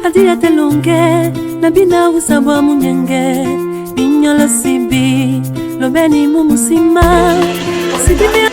Adia telonge, nabina usabwa munyenge, binyola sibi, lobeni mumusima, sibi me.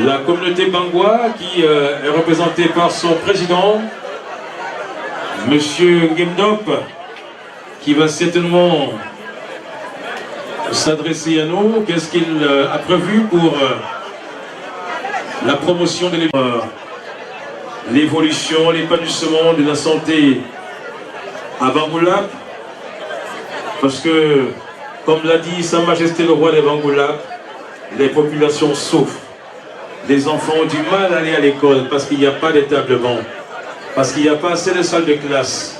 La communauté Bangwa qui est représentée par son président, Monsieur Ngemdop, qui va certainement s'adresser à nous. Qu'est-ce qu'il a prévu pour la promotion de l'évolution, l'épanouissement de la santé à Bangoulap? Parce que, comme l'a dit Sa Majesté le roi de Bangoulap, les populations souffrent. Les enfants ont du mal à aller à l'école parce qu'il n'y a pas d'établement, parce qu'il n'y a pas assez de salles de classe.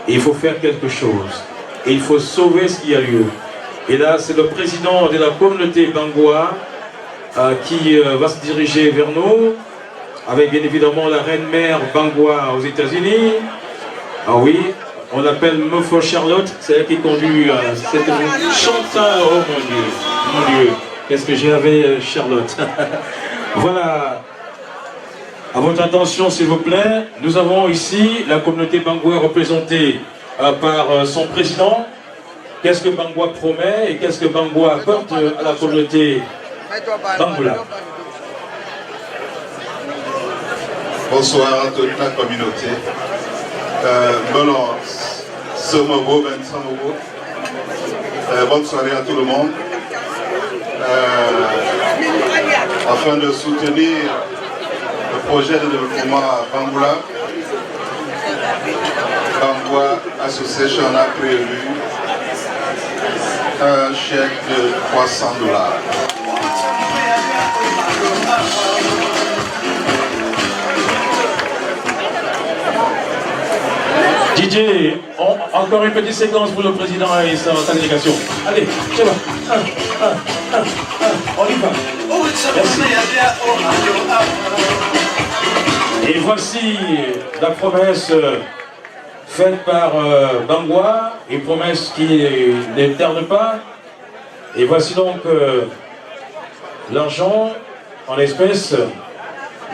Et il faut faire quelque chose. Et il faut sauver ce qui a lieu. Et là, c'est le président de la communauté Bangoua qui va se diriger vers nous, avec bien évidemment la reine-mère Bangoua aux États-Unis. Ah oui, on l'appelle Meufo Charlotte, c'est elle qui conduit cette chanteur. Oh mon Dieu, qu'est-ce que j'ai avec Charlotte. Voilà, à votre attention s'il vous plaît, nous avons ici la communauté Bangoua représentée par son président. Qu'est-ce que Bangoua promet et qu'est-ce que Bangoua apporte à la communauté Bangoula? Bonsoir à toute la communauté. Bonne soirée à tout le monde. Afin de soutenir le projet de développement à Bangoula, Bangoua Association a prévu un chèque de $300. DJ, encore une petite séquence pour le président et sa délégation. Allez, c'est bon. On y va. Merci. Et voici la promesse faite par Bangoua, une promesse qui ne tarde pas. Et voici donc l'argent en espèces.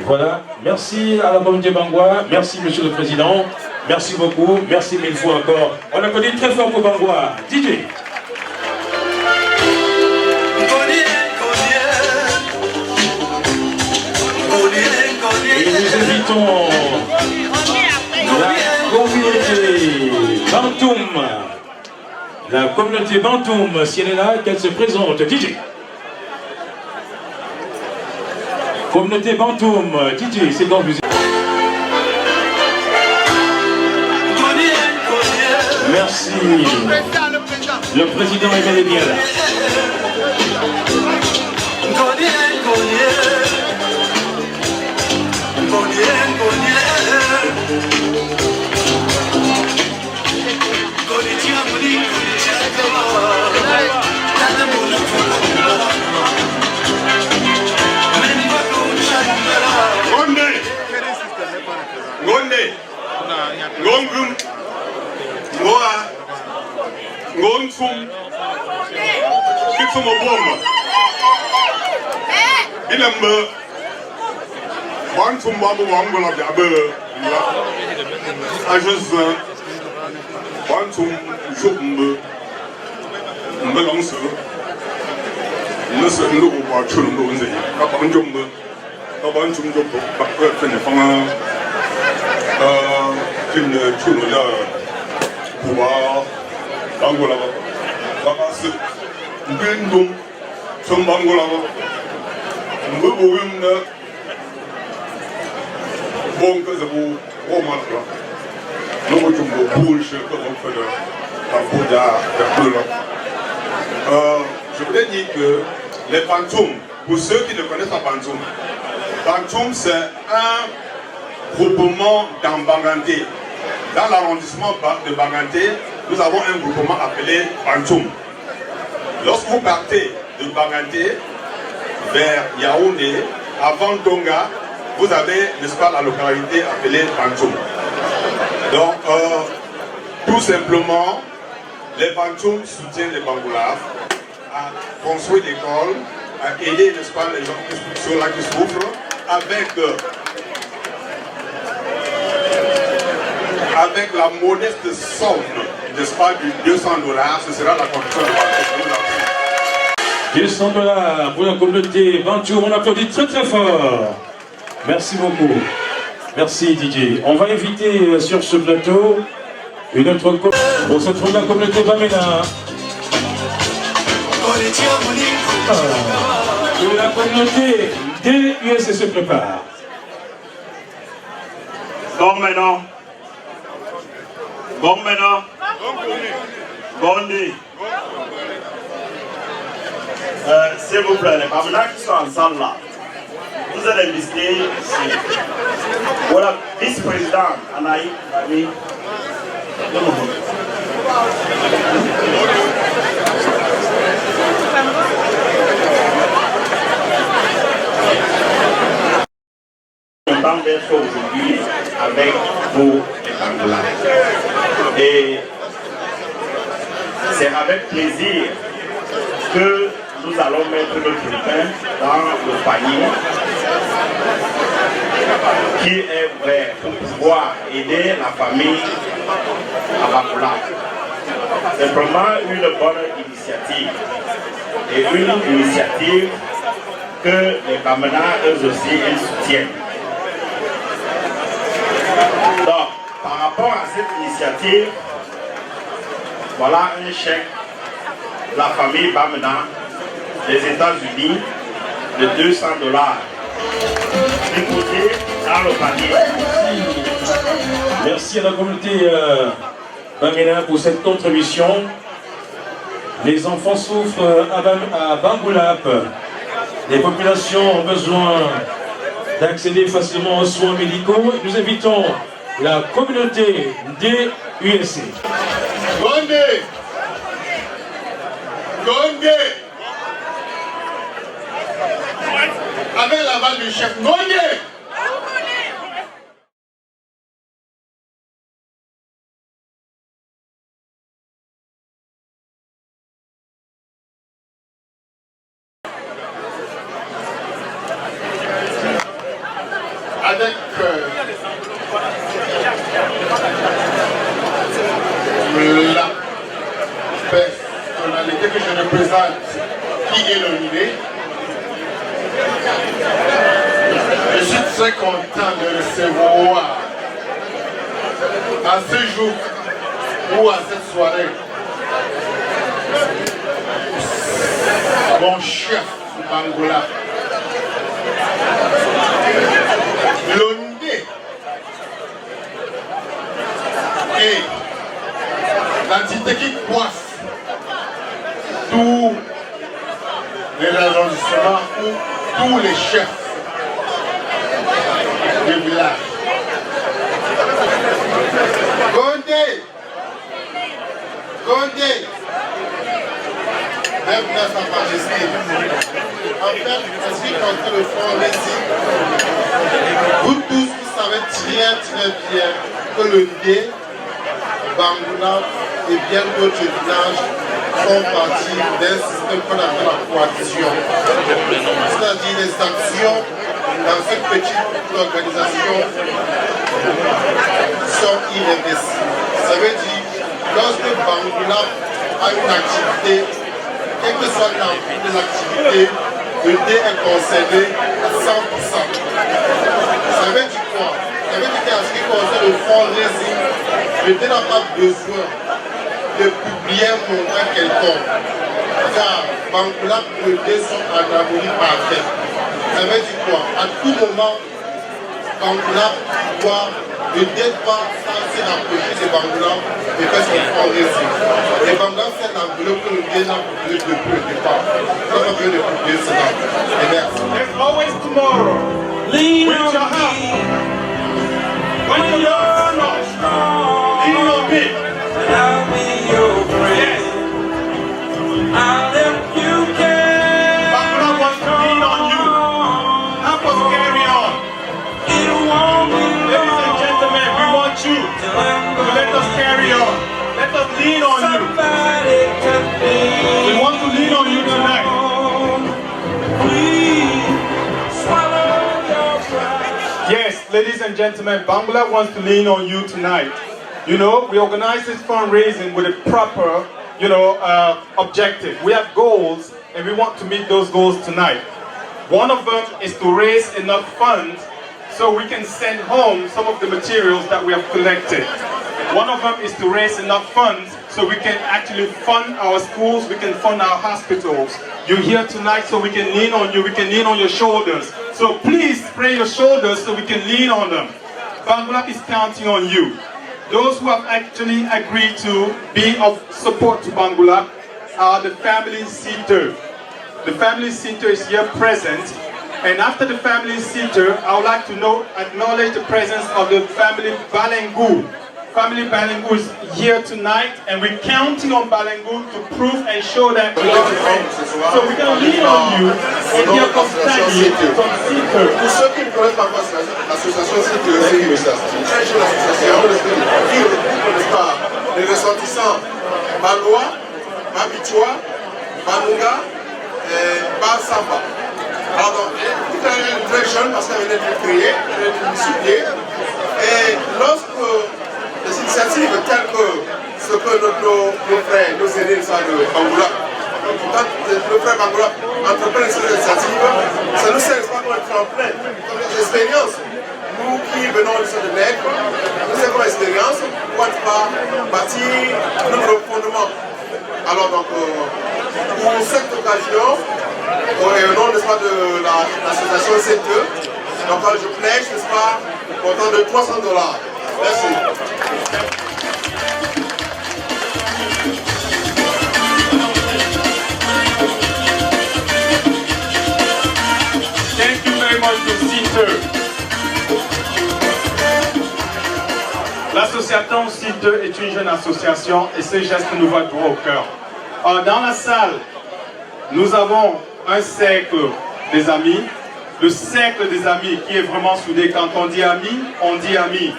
Voilà, merci à la communauté Bangoua, merci Monsieur le Président, merci beaucoup, merci mille fois encore. On applaudit très fort pour Bangoua. DJ. Et nous invitons la communauté Bantoum. La communauté Bantoum, si elle est là, qu'elle se présente. DJ. Communauté Bantoum, DJ, c'est dans vous. Merci. Le président est bel et bien là. Ngongum, Ngoa, Ngonsum, Kitsumobomba, Ilambe, Bansum Babu Wangola Gabe, Ajazan, Bansum Jumbe, Mbelonso, Nasa Luba Chulunze, Kapanjumbe, Kabanchum Jobo, Bakfenefanga. Kim ne tunu la kuba Bangola ba bakas bindum son Bangola ba mbubu wimna bon que zabu roman la no jumbo bullshit que on fait de Tabuda de je voulais dire que les Bantoum, pour ceux qui ne connaissent pas Bantoum, Bantoum c'est un groupement dans Banganté. Dans l'arrondissement de Banganté, nous avons un groupement appelé Bantoum. Lorsque vous partez de Banganté vers Yaoundé, avant Tonga, vous avez, n'est-ce pas, la localité appelée Bantoum. Donc, tout simplement, les Bantoum soutiennent les Bangoulaf à construire l'école, à aider, n'est-ce pas, les gens qui souffrent, avec la modeste somme, n'est-ce pas, du $200, ce sera la condition de $200 pour la communauté Bantoum, on applaudit très très fort. Merci beaucoup. Merci DJ. On va inviter sur ce plateau une autre pour cette fois la communauté Bamena. La communauté DUSC se prépare. Bon maintenant. Bondi. S'il vous plaît, les camarades qui sont ensemble là, vous allez lister ici. Voilà, vice-président Anaï, Ami. Content d'être aujourd'hui avec vous les Angola. Et c'est avec plaisir que nous allons mettre notre pain dans le panier qui est ouvert pour pouvoir aider la famille à Bakoula. C'est vraiment une bonne initiative et une initiative que les camarades eux aussi ils soutiennent. Donc, par rapport à cette initiative, voilà un chèque de la famille Bamena des États-Unis de $200 déposé dans le panier. Merci à la communauté Bamena pour cette contribution. Les enfants souffrent à Bangoulap. Les populations ont besoin d'accéder facilement aux soins médicaux. Nous invitons la communauté DUSC. Gondé avec l'aval du chef Gondé. Avec la personnalité que je représente, qui est nominée, je suis très content de recevoir à ce jour ou à cette soirée mon chef Bangola, Londé, et l'entité qui coiffe tous les arrondissements ou tous les chefs de village. Gondé, même dans sa majesté, en fait, en ce qui concerne le front Rési, vous tous, vous savez très bien que le Ndé, Bangoula et bien d'autres villages font partie d'un système qu'on appelle la coalition. C'est-à-dire les actions dans cette petite organisation sont irréversibles. Ça veut dire, lorsque Bangoula a une activité, quelle que soit l'envie de l'activité, le dé est concerné à 100%. Ça veut dire quoi? Ça veut dire qu'en ce qui concerne le fonds Rési, le dé n'a pas besoin de publier un montant quelconque. Car Bangoula et le dé sont en harmonie parfaite. Ça veut dire quoi? À tout moment, Bangoula doit ne pas se rapprocher de Bangoula et faire son fonds Rési. Et Bangoula fait l'enveloppe que le dé n'a publié depuis le départ. On n'a pas besoin de publier cela. Et merci. There's always tomorrow. Lean with your help. When you're not strong, lean on me. I'll be your friend. I'll help you carry. Bangoula wants to lean on you. Help us carry on. Ladies and gentlemen, we want you to let us carry on. Let us lean on you. We want to lean on you tonight. Yes, ladies and gentlemen, Bangoula wants to lean on you tonight. You know, we organize this fundraising with a proper, objective. We have goals and we want to meet those goals tonight. One of them is to raise enough funds so we can send home some of the materials that we have collected. One of them is to raise enough funds so we can actually fund our schools, we can fund our hospitals. You're here tonight so we can lean on you, we can lean on your shoulders. So please spray your shoulders so we can lean on them. Bangulap is counting on you. Those who have actually agreed to be of support to Bangulap are the family seater. The family seater is here present. And after the family seater, I would like to acknowledge the presence of the family Balengu. Family Balengu is here tonight, and we're counting on Balengu to prove and show that we are friends. So we're going to lean on you, and here comes Tani from Seater. Pour ceux qui ne connaissent pas l'association Seater, c'est une très jeune association qui regroupe les ressortissants Balois, Mabichois, Banunga et Basamba. Alors, tout est très jeune parce qu'elle vient d'être créée, elle vient d'être disciplinée. Et lorsque les initiatives telles que ce que nos frères, nos aînés de Bangulap, quand le frère Bangulap entreprend ces initiatives, ça nous sert pas comme un tremplin, comme des expériences. Nous qui venons du centre de Nègre, nous avons l'expérience pour bâtir notre fondement. Alors donc, pour cette occasion, au nom, n'est-ce pas, de l'association C2, donc je pledge, n'est-ce pas, montant de $300. Merci. Thank you very much to Seater. L'association Seater est une jeune association et ce geste nous va droit au cœur. Dans la salle, nous avons un cercle des amis, le cercle des amis qui est vraiment soudé. Quand on dit ami, on dit ami.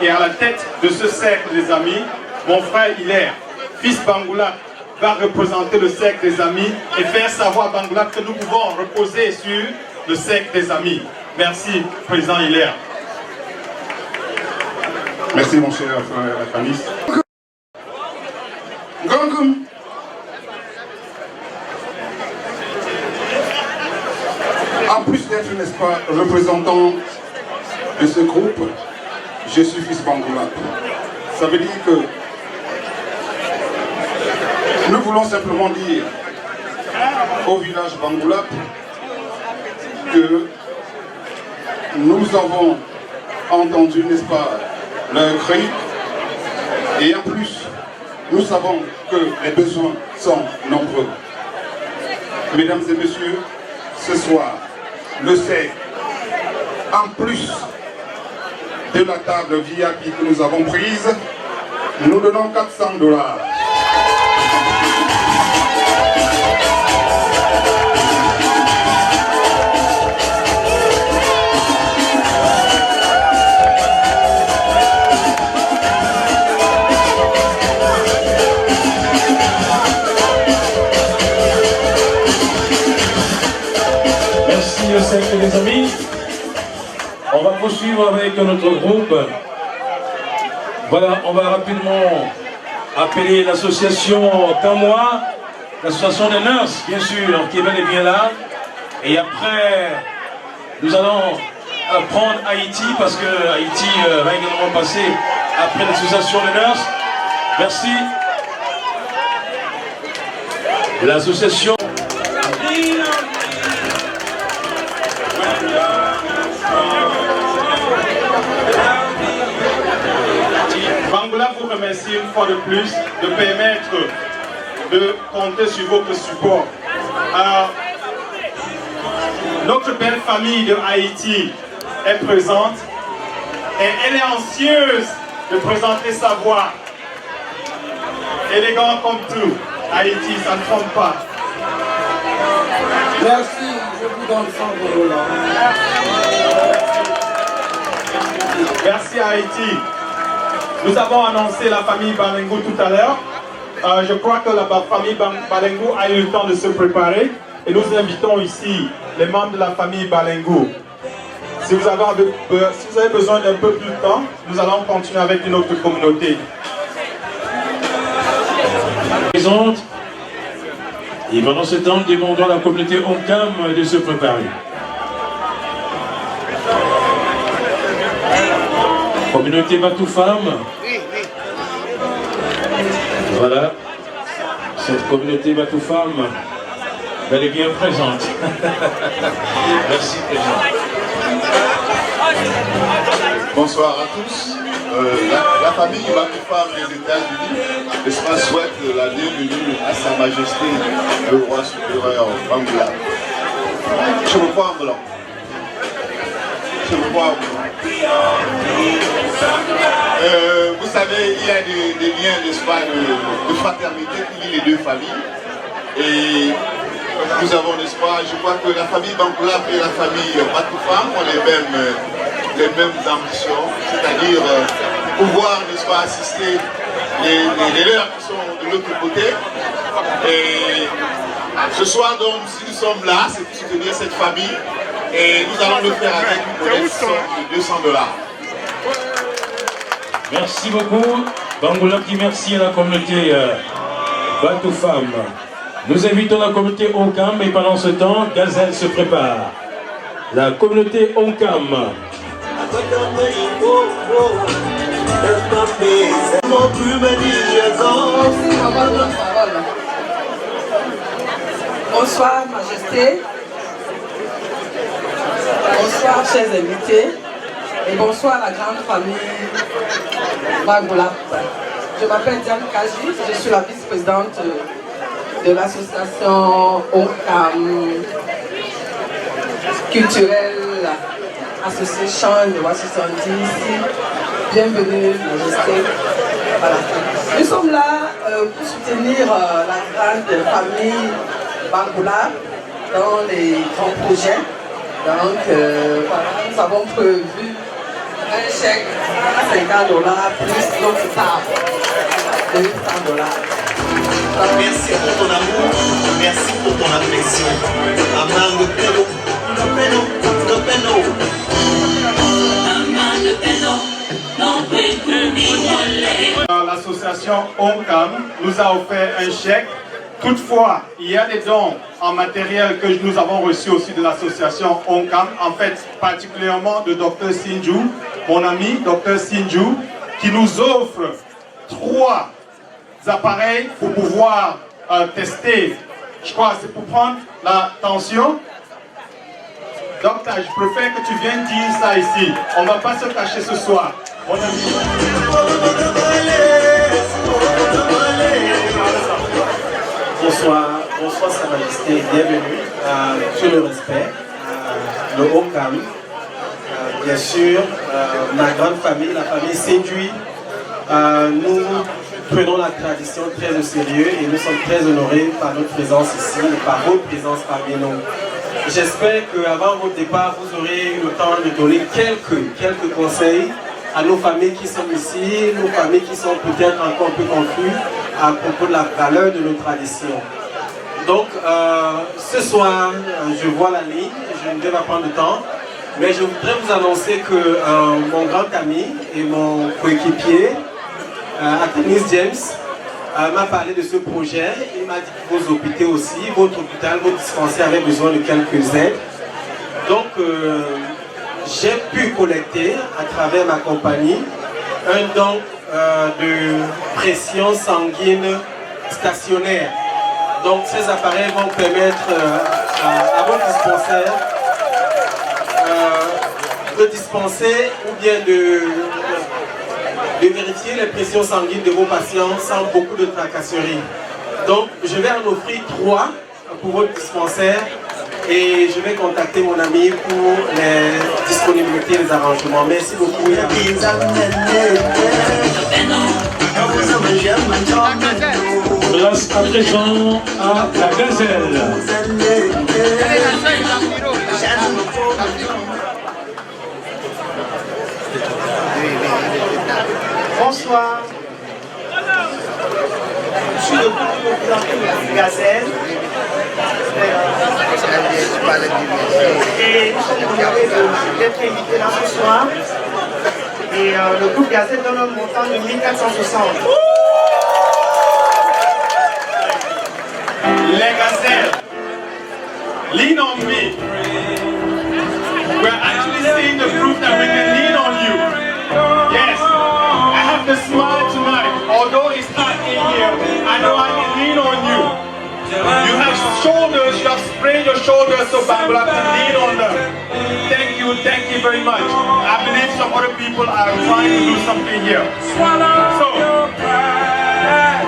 Et à la tête de ce cercle des amis, mon frère Hilaire, fils Bangulap, va représenter le cercle des amis et faire savoir à Bangulap que nous pouvons reposer sur le cercle des amis. Merci, président Hilaire. Merci mon cher frère Fanis. Gangum. En plus d'être, n'est-ce pas, représentant de ce groupe, je suis fils Bangulap. Ça veut dire que nous voulons simplement dire au village Bangulap que nous avons entendu, n'est-ce pas, leur cri, et en plus, nous savons que les besoins sont nombreux. Mesdames et messieurs, ce soir, le cercle, en plus de la table VIP que nous avons prise, nous donnons $400. Merci au cercle des amis. On va poursuivre avec notre groupe. Voilà, on va rapidement appeler l'association Tamois, l'association des nurses, bien sûr, qui est bel et bien là. Et après, nous allons prendre Haïti, parce que Haïti va également passer après l'association des nurses. Merci. L'association. Bangulap vous remercie une fois de plus de permettre de compter sur votre support. Notre belle famille de Haïti est présente et elle est anxieuse de présenter sa voix. Élégant comme tout, Haïti, ça ne trompe pas. Merci, je vous donne $100. Merci Haïti. Nous avons annoncé la famille Balengu tout à l'heure. Je crois que la famille Balengu a eu le temps de se préparer et nous invitons ici les membres de la famille Balengu. Si vous avez besoin d'un peu plus de temps, nous allons continuer avec une autre communauté. Et pendant ce temps, demandons à la communauté Onkam de se préparer. Communauté Batou Femme, Voilà, cette communauté Batoufam, elle est bien présente. Merci, Président. Bonsoir à tous. La famille Batoufam des États-Unis, n'est-ce pas, souhaite la bienvenue à Sa Majesté le roi supérieur Bangoula. Je me crois en blanc. Je me crois en blanc. Vous savez, il y a des liens, n'est-ce pas, de fraternité qui lient les deux familles. Et nous avons, n'est-ce pas, je crois que la famille Bangoula et la famille Batoufam ont les mêmes ambitions, c'est-à-dire pouvoir, n'est-ce pas, assister les leurs qui sont de l'autre côté. Et ce soir, donc, si nous sommes là, c'est pour soutenir cette famille. Et nous allons le faire avec une modeste somme de $200. Merci beaucoup. Bangoula dit merci à la communauté Batoufam. Nous invitons la communauté Onkam et pendant ce temps, Gazelle se prépare. La communauté Onkam. Bonsoir, Majesté. Bonsoir, chers invités. Et bonsoir à la grande famille Bangoula. Je m'appelle Diane Kaji, je suis la vice-présidente de l'association Onkam culturelle Association de Washington DC. Bienvenue, Majesté. Voilà. Nous sommes là pour soutenir la grande famille Bangoula dans les grands projets. Donc, voilà, nous avons prévu un chèque à $50 plus notre table de $100. Merci pour ton amour, merci pour ton affection. Aman le peno, L'association Onkam nous a offert un chèque. Toutefois, il y a des dons en matériel que nous avons reçus aussi de l'association Onkam, en fait particulièrement de Dr Sinju, mon ami Dr Sinju, qui nous offre 3 appareils pour pouvoir tester, je crois c'est pour prendre la tension. Docteur, je préfère que tu viennes dire ça ici, on ne va pas se cacher ce soir. Mon ami. Bonsoir Sa Majesté, bienvenue, tout le respect, le Onkam, bien sûr, ma grande famille, la famille Séduit. Nous prenons la tradition très au sérieux et nous sommes très honorés par notre présence ici et par votre présence parmi nous. J'espère qu'avant votre départ, vous aurez eu le temps de donner quelques conseils à nos familles qui sont ici, nos familles qui sont peut-être encore un peu confuses à propos de la valeur de nos traditions. Donc, ce soir, je vois la ligne, je ne vais pas prendre le temps, mais je voudrais vous annoncer que mon grand ami et mon coéquipier, Athénis James, m'a parlé de ce projet. Il m'a dit que vos hôpitaux aussi, votre hôpital, votre dispensaire avait besoin de quelques aides. Donc, j'ai pu collecter à travers ma compagnie un don de pression sanguine stationnaire. Donc ces appareils vont permettre à votre dispensaire de dispenser ou bien de vérifier les pressions sanguines de vos patients sans beaucoup de tracasserie. Donc je vais en offrir 3 pour votre dispensaire et je vais contacter mon ami pour les disponibilités et les arrangements. Merci beaucoup. Place à présent à la Gazelle. Bonsoir. Je suis le représentant de la Gazelle. Et nous sommes honorés d'être invités là ce soir. Et le groupe Gazelle donne un montant de 1460. Les Gazelles, lean on me. We're actually seeing the proof that we can lean on you. Yes, I have to smile tonight, although it's not in here. shoulders, you have sprained your shoulders so Bangula can lean on them. Thank you very much. I believe some other people are trying to do something here. So,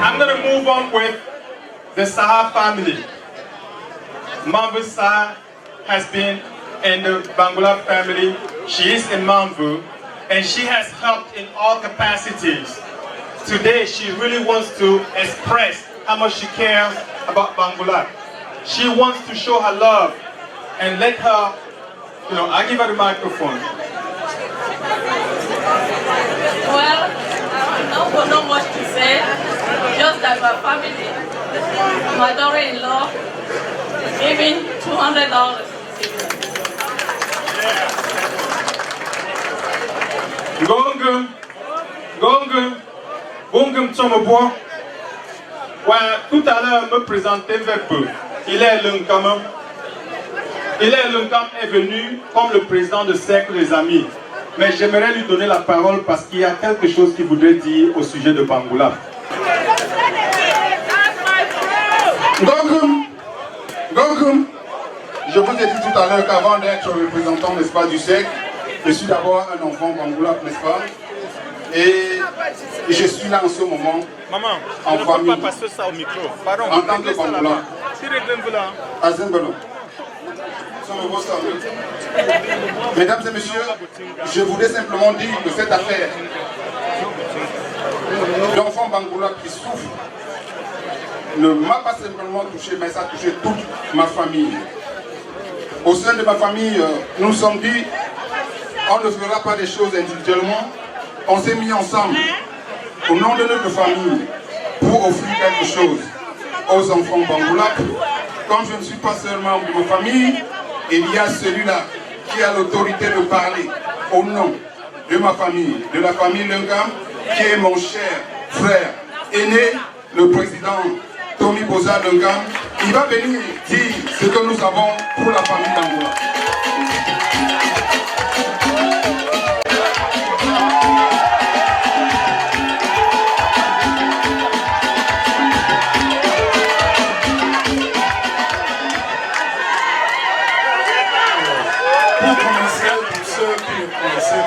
I'm going to move on with the Saha family. Mamvu Saha has been in the Bangula family. She is in Mamvu, and she has helped in all capacities. Today, she really wants to express how much she cares about Bangula. She wants to show her love and let her, I give her the microphone. Well, I don't know much to say, just that my family, my daughter-in-law, is giving $200. Gongum Tsomobois. Ouais, tout à l'heure, me présenter un peu. Hilaire Lunkam. Hilaire Lunkam est venu comme le président de Cercle des Amis. Mais j'aimerais lui donner la parole parce qu'il y a quelque chose qu'il voudrait dire au sujet de Bangula. Gongum, je vous ai dit tout à l'heure qu'avant d'être représentant, n'est-ce pas, du Cercle, je suis d'abord un enfant Bangula, n'est-ce pas? Et je suis là en ce moment. Maman, en famille. Ne peux pas passer ça au micro. Pardon, en tant que Bangula. Mesdames et messieurs, je voudrais simplement dire que cette affaire d'enfant Bangula qui souffre ne m'a pas simplement touché, mais ça a touché toute ma famille. Au sein de ma famille, nous nous sommes dit, on ne fera pas des choses individuellement. On s'est mis ensemble au nom de notre famille pour offrir quelque chose aux enfants Bangula. Comme je ne suis pas seulement de ma famille, il y a celui-là qui a l'autorité de parler au nom de ma famille, de la famille Lunkam, qui est mon cher frère aîné, le président Tommy Boza Lunkam. Il va venir dire ce que nous avons pour la famille Bangula.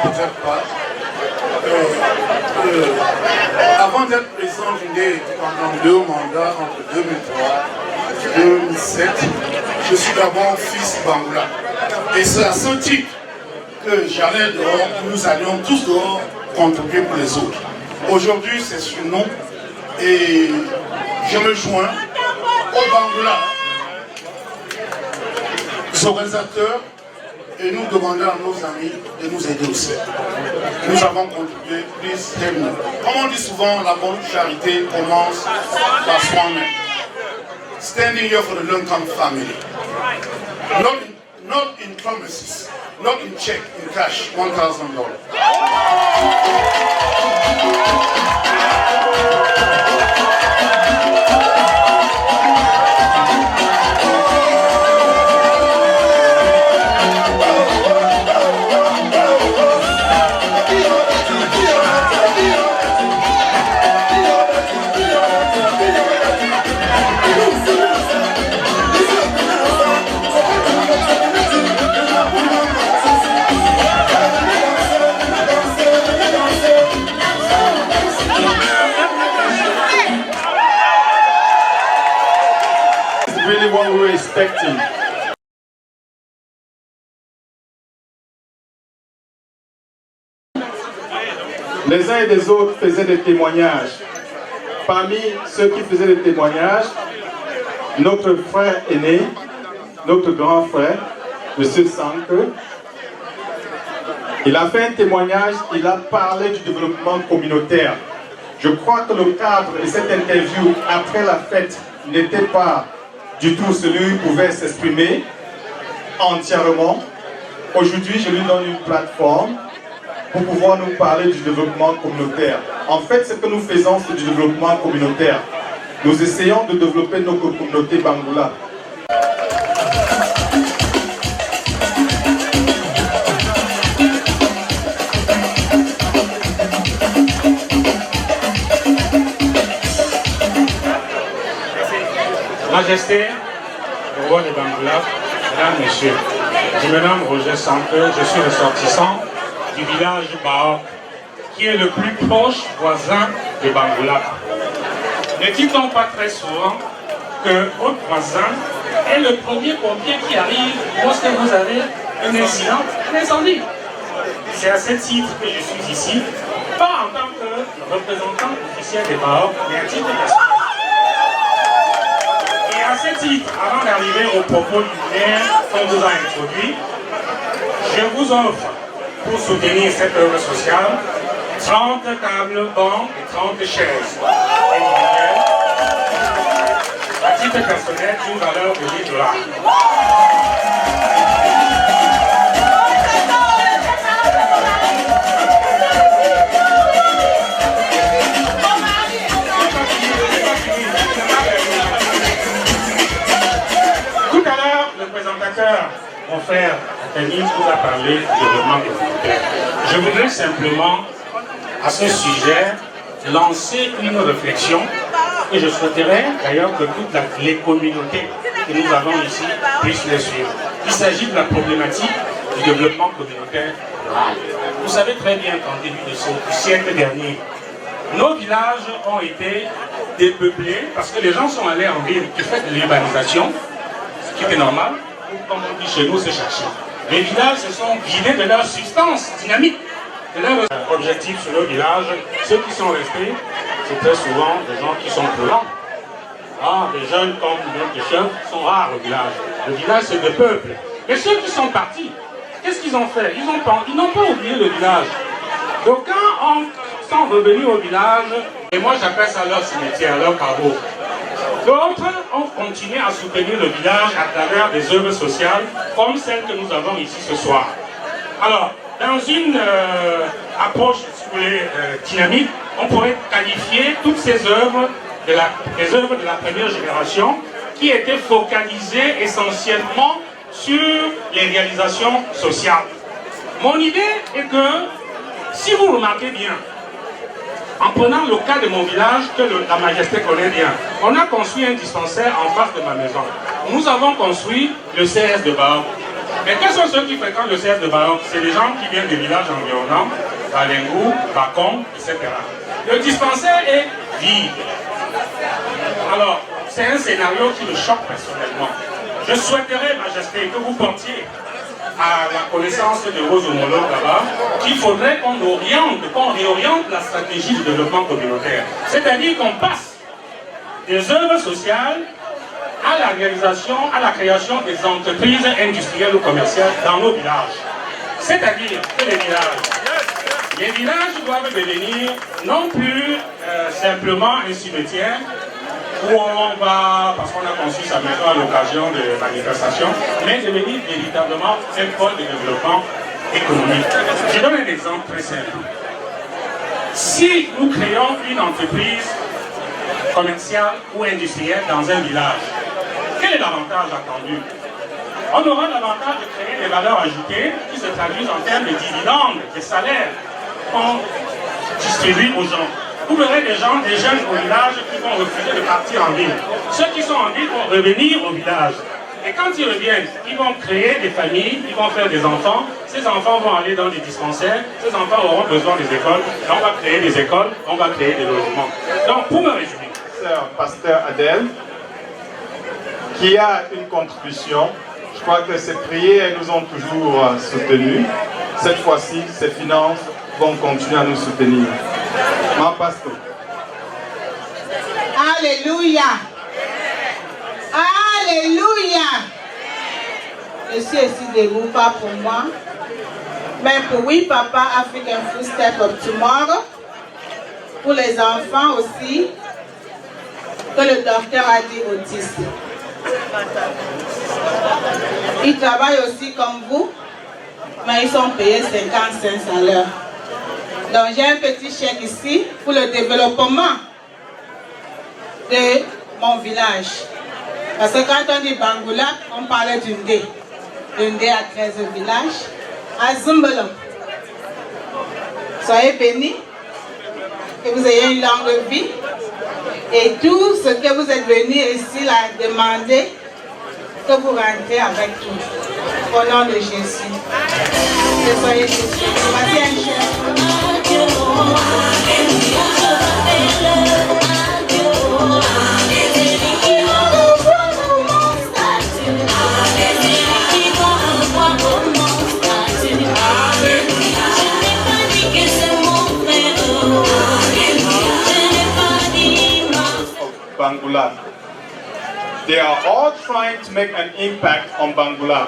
Peut-être pas. Avant d'être président du NED pendant 2 mandats entre 2003 et 2007, je suis d'abord fils Bangula. Et c'est à ce titre que j'allais dehors, que nous allions tous dehors contribuer pour les autres. Aujourd'hui, c'est sur nous et je me joins au Bangula, aux organisateurs. Et nous demandons à nos amis de nous aider aussi. Nous avons contribué, please help me. Comme on dit souvent, la bonne charité commence par soi-même. Standing here for the Lunkam family. Not in promises, not in check, in cash, $1,000. Really what we were expecting. Les uns et les autres faisaient des témoignages. Parmi ceux qui faisaient des témoignages, notre frère aîné, notre grand frère, M. Sanke, il a fait un témoignage, il a parlé du développement communautaire. Je crois que le cadre de cette interview après la fête n'était pas du tout celui où il pouvait s'exprimer entièrement. Aujourd'hui, je lui donne une plateforme pour pouvoir nous parler du développement communautaire. En fait, ce que nous faisons, c'est du développement communautaire. Nous essayons de développer notre communauté Bangula. Majesté, roi de Bangoulap, mesdames, messieurs, je me nomme Roger Sanke, je suis ressortissant du village Baok, qui est le plus proche voisin de Bangoulap. Ne dit-on pas très souvent que votre voisin est le premier pompier qui arrive lorsque vous avez un incident d'incendie? C'est à ce titre que je suis ici, pas en tant que représentant officiel des Baok, mais à titre personnel. Et à ce titre, avant d'arriver au propos liminaire qu'on vous a introduit, je vous offre, pour soutenir cette œuvre sociale, 30 tables, bancs et 30 chaises individuelles, à titre personnel, d'une valeur de 10 $. Tout à l'heure, le présentateur, mon frère Athénis, vous a parlé du développement communautaire. Je voudrais simplement, à ce sujet, lancer une réflexion et je souhaiterais d'ailleurs que toutes les communautés que nous avons ici puissent les suivre. Il s'agit de la problématique du développement communautaire. Vous savez très bien qu'en début du siècle dernier, nos villages ont été dépeuplés parce que les gens sont allés en ville du fait de l'urbanisation, ce qui était normal, ou comme on dit chez nous, c'est chercher. Les villages se sont vidés de leur substance dynamique, de leur objectif sur le village. Ceux qui sont restés, c'est très souvent des gens qui sont prudents. Ah, des jeunes comme d'autres chefs sont rares au village. Le village se dépeuple. Mais ceux qui sont partis, qu'est-ce qu'ils ont fait? Ils n'ont pas oublié le village. D'aucuns sont revenus au village, et moi j'appelle ça leur cimetière, leur caveau. D'autres ont continué à soutenir le village à travers des œuvres sociales comme celles que nous avons ici ce soir. Alors, dans une approche dynamique, on pourrait qualifier toutes ces œuvres des œuvres de la première génération qui étaient focalisées essentiellement sur les réalisations sociales. Mon idée est que, si vous remarquez bien, en prenant le cas de mon village, que la Majesté connaît bien, on a construit un dispensaire en face de ma maison. Nous avons construit le CS de Baok. Mais quels sont ceux qui fréquentent le CS de Baok? C'est des gens qui viennent des villages environnants, Balengou, Bacon, etc. Le dispensaire est vide. Alors, c'est un scénario qui me choque personnellement. Je souhaiterais, Majesté, que vous portiez à la connaissance de vos homologues là-bas qu'il faudrait qu'on réoriente la stratégie du développement communautaire. C'est-à-dire qu'on passe des œuvres sociales à la réalisation, à la création des entreprises industrielles ou commerciales dans nos villages. C'est-à-dire que les villages doivent devenir non plus simplement un cimetière où on va, parce qu'on a conçu sa maison à l'occasion de manifestations, mais devenir véritablement un pôle de développement économique. Je donne un exemple très simple. Si nous créons une entreprise commerciale ou industrielle dans un village, quel est l'avantage attendu? On aura l'avantage de créer des valeurs ajoutées qui se traduisent en termes de dividendes, de salaires qu'on distribue aux gens. Vous verrez des jeunes au village qui vont refuser de partir en ville. Ceux qui sont en ville vont revenir au village. Et quand ils reviennent, ils vont créer des familles, ils vont faire des enfants. Ces enfants vont aller dans des dispensaires. Ces enfants auront besoin des écoles. Et on va créer des écoles, on va créer des logements. Donc, pour me résumer. Pasteur Adèle, qui a une contribution. Je crois que ces prières nous ont toujours soutenus. Cette fois-ci, ces finances vont continuer à nous soutenir. Ma pasteur. Alléluia. Alléluia. Je suis ici debout, pas pour moi, mais pour Oui Papa African Food Step of Tomorrow, pour les enfants aussi, que le docteur a dit autistes. Ils travaillent aussi comme vous, mais ils sont payés 50 cents à l'heure. Donc j'ai un petit chèque ici pour le développement de mon village. Parce que quand on dit Bangoulap, on parlait d'Undé. L'Undé a 13 villages. À Zumbolo. Soyez bénis, que vous ayez une longue vie. Et tout ce que vous êtes venus ici là demander, que vous rentrez avec tout. Au nom de Jésus. Que soyez Jésus. Vas-y, un chef. Bangula. They are all trying to make an impact on Bangula.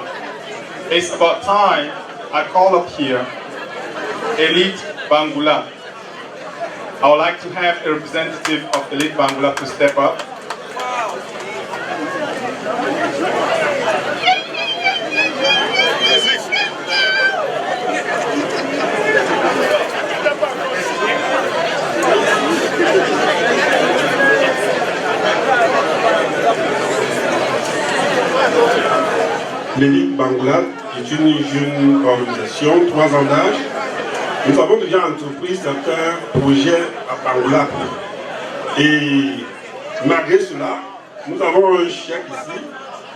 It's about time I call up here Elite Bangula. I would like to have a representative of Elite Bangula to step up. L'élite Bangula est une jeune organisation, 3 ans d'âge. Nous avons déjà entrepris certains projets à Bangula. Et malgré cela, nous avons un chèque ici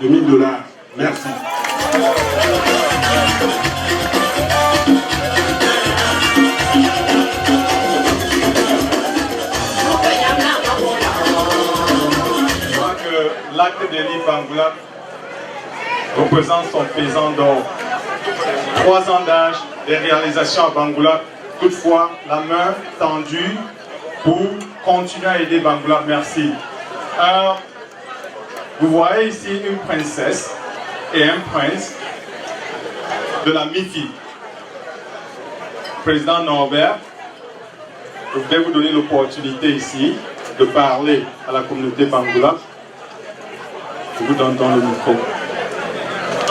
de $1000. Merci. Je crois que l'acte d'Elite Bangula représente son pesant d'or. 3 ans d'âge, des réalisations à Bangula. Toutefois, la main tendue pour continuer à aider Bangula. Merci. Vous voyez ici une princesse et un prince de la MIFI. Président Norbert, je voudrais vous donner l'opportunité ici de parler à la communauté Bangula. Je vous donne le micro.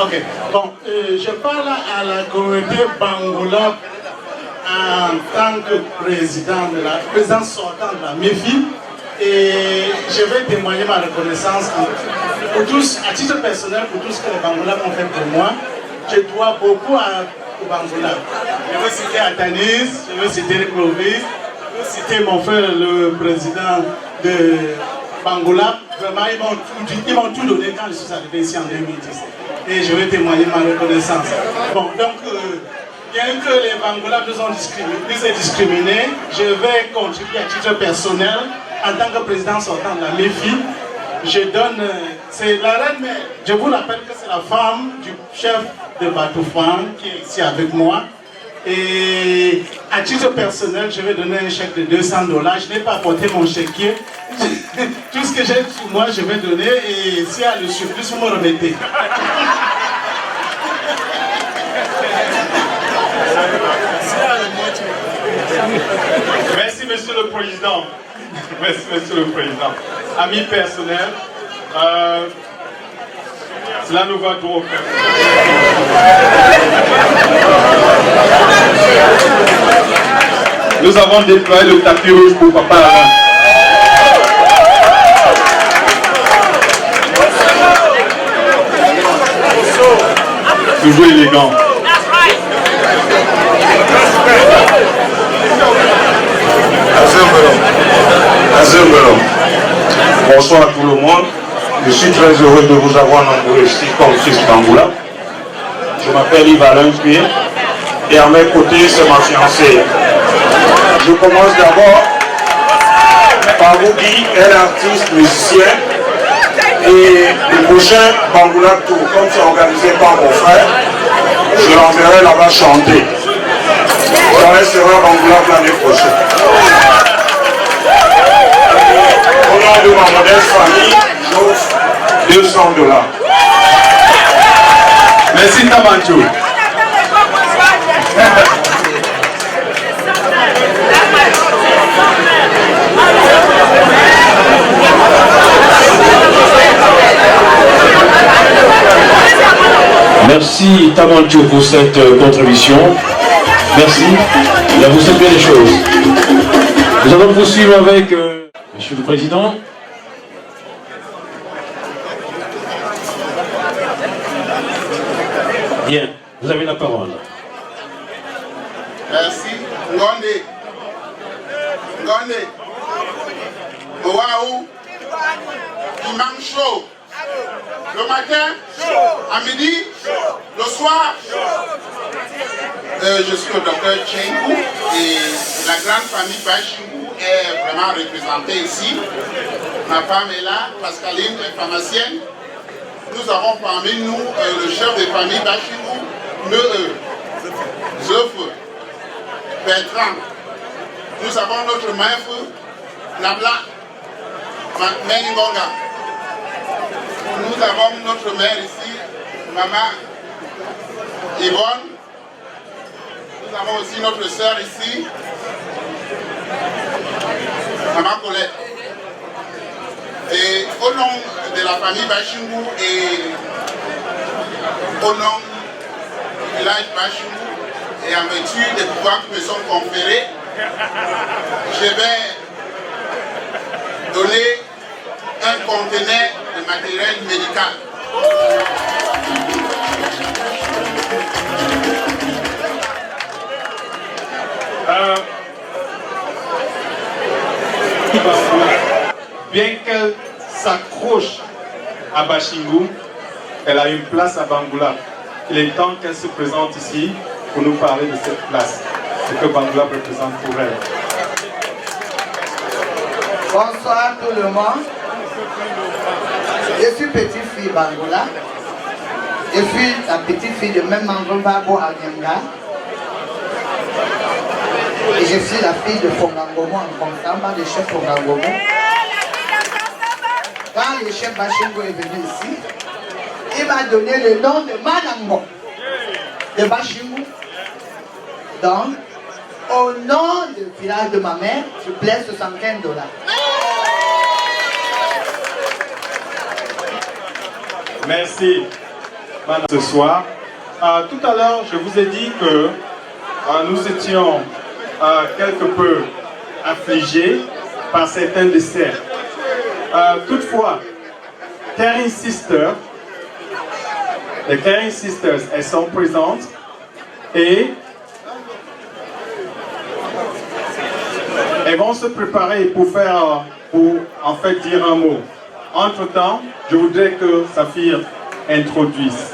Ok, bon, je parle à la communauté Bangula en tant que président sortant de la MIFI et je vais témoigner ma reconnaissance pour tous, à titre personnel, pour tout ce que les Bangula ont fait pour moi. Je dois beaucoup aux Bangula. Je veux citer Atanis, je veux citer Clovis, je veux citer mon frère, le président de Bangula. Vraiment, ils m'ont tout donné quand je suis arrivé ici en 2010. Et je vais témoigner ma reconnaissance. Bon, donc, bien que les Bangula nous ont discriminés, je vais contribuer à titre personnel en tant que président sortant de la MIFI. Je donne, c'est la reine mère. Je vous rappelle que c'est la femme du chef de Batoufan qui est ici avec moi. Et à titre personnel, je vais donner un chèque de $200. Je n'ai pas apporté mon chéquier. Tout ce que j'ai sur moi, je vais donner. Et s'il y a le surplus, vous me remettez. Merci, Monsieur le Président. Merci, Monsieur le Président. Amis personnels, cela nous va droit au cœur. Nous avons déployé le tapis rouge pour Papa Alain. Toujours élégant. Bonsoir à tout le monde. Je suis très heureux de vous avoir nombreux ici comme fils Bangula. Je m'appelle Yves Alain Pied et à mes côtés c'est ma fiancée. Je commence d'abord par vous dire un artiste musicien et le prochain Bangula Tour, comme c'est organisé par mon frère, je l'enverrai là-bas chanter. J'aurai sera Bangula l'année prochaine. Au nom de ma modeste famille, j'offre $200. Merci Tabancho. Merci Tamancho pour cette contribution. Merci. Il a vous fait bien les choses. Nous allons poursuivre avec Monsieur le Président. Bien, vous avez la parole. Merci. Ngonde. Ngonde. Oaou. Imam Show. Le matin, à midi, le soir. Je suis le docteur Tchenkou et la grande famille Bachingou est vraiment représentée ici. Ma femme est là, Pascaline est pharmacienne. Nous avons parmi nous le chef de famille Bachingou, Zeuf, Bertrand. Nous avons notre meuf, Nabla, Meningonga. Nous avons notre mère ici, Maman Yvonne. Nous avons aussi notre sœur ici, Maman Colette. Et au nom de la famille Bachingou et au nom du village Bachingou et en vertu des pouvoirs qui me sont conférés, je vais donner un conteneur de matériel médical. Bien qu'elle s'accroche à Bachingou, elle a une place à Bangoulap. Il est temps qu'elle se présente ici pour nous parler de cette place, ce que Bangoulap représente pour elle. Bonsoir tout le monde. Je suis petite fille Bangoulap. Je suis la petite fille de même Mangombo Agenga. Et je suis la fille de Fongangomo en Kontamba, le chef Fongangomo. Quand le chef Bachingou est venu ici, il m'a donné le nom de Manango, de Bachingou. Donc, au nom du village de ma mère, je plaide $75. Merci, madame. Ce soir, tout à l'heure, je vous ai dit que nous étions quelque peu affligés par certains desserts. Toutefois, Caring Sisters, les Caring Sisters, elles sont présentes et elles vont se préparer pour en fait dire un mot. Entre-temps, je voudrais que Saphir introduise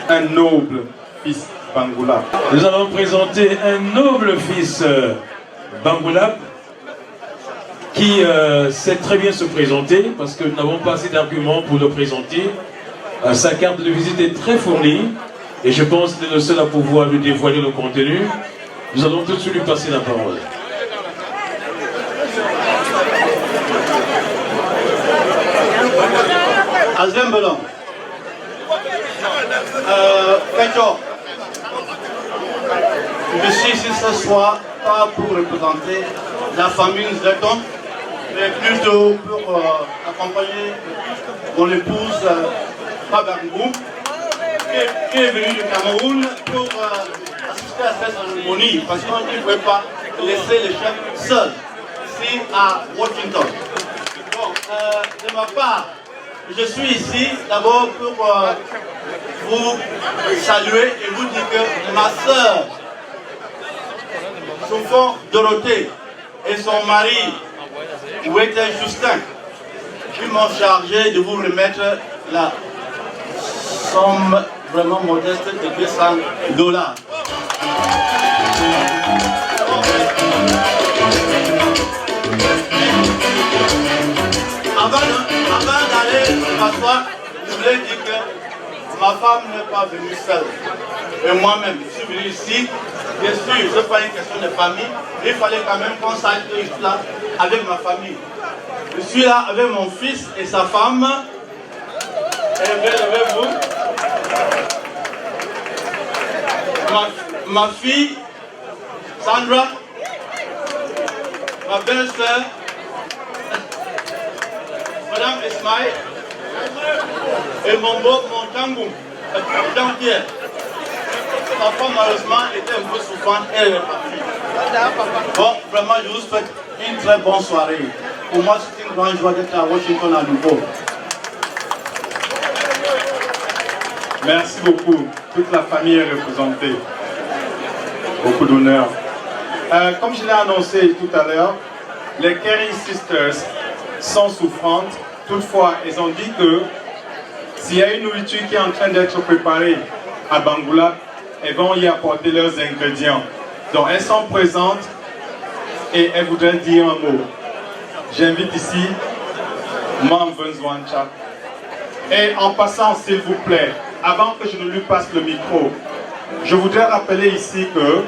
un noble fils Bangoulap. Nous allons présenter un noble fils Bangoulap qui sait très bien se présenter parce que nous n'avons pas assez d'arguments pour le présenter. Sa carte de visite est très fournie et je pense qu'il est le seul à pouvoir lui dévoiler le contenu. Nous allons tout de suite lui passer la parole. Azembelon. Je suis ici ce soir pas pour représenter la famille Zeton, mais plutôt pour accompagner mon épouse Pabangou, qui est venue du Cameroun pour assister à cette cérémonie, parce qu'on ne pouvait pas laisser les chefs seuls ici à Washington. Bon, de ma part, je suis ici d'abord pour vous saluer et vous dire que ma soeur, Soufon Dorothée, et son mari, Ouété Justin, qui m'ont chargé de vous remettre la somme vraiment modeste de $200. Avant d'aller m'asseoir, je voulais dire que ma femme n'est pas venue seule. Et moi-même, je suis venu ici. Bien sûr, ce n'est pas une question de famille. Il fallait quand même qu'on sache que je suis là avec ma famille. Je suis là avec mon fils et sa femme. Et levez-vous. Ma fille, Sandra, ma belle-sœur, Madame Ismaël, et mon beau, mon Tangoum, Jean-Pierre. Ma femme, malheureusement, était un peu souffrante et elle est partie. Bon, vraiment, je vous souhaite une très bonne soirée. Pour moi, c'est une grande joie d'être à Washington à nouveau. Merci beaucoup. Toute la famille est représentée. Beaucoup d'honneur. Comme je l'ai annoncé tout à l'heure, les Caring Sisters sont souffrantes. Toutefois, elles ont dit que S'il y a une nourriture qui est en train d'être préparée à Bangoulap, elles vont y apporter leurs ingrédients. Donc elles sont présentes et elles voudraient dire un mot. J'invite ici Mam Venzwancha. Et en passant, s'il vous plaît, avant que je ne lui passe le micro, je voudrais rappeler ici que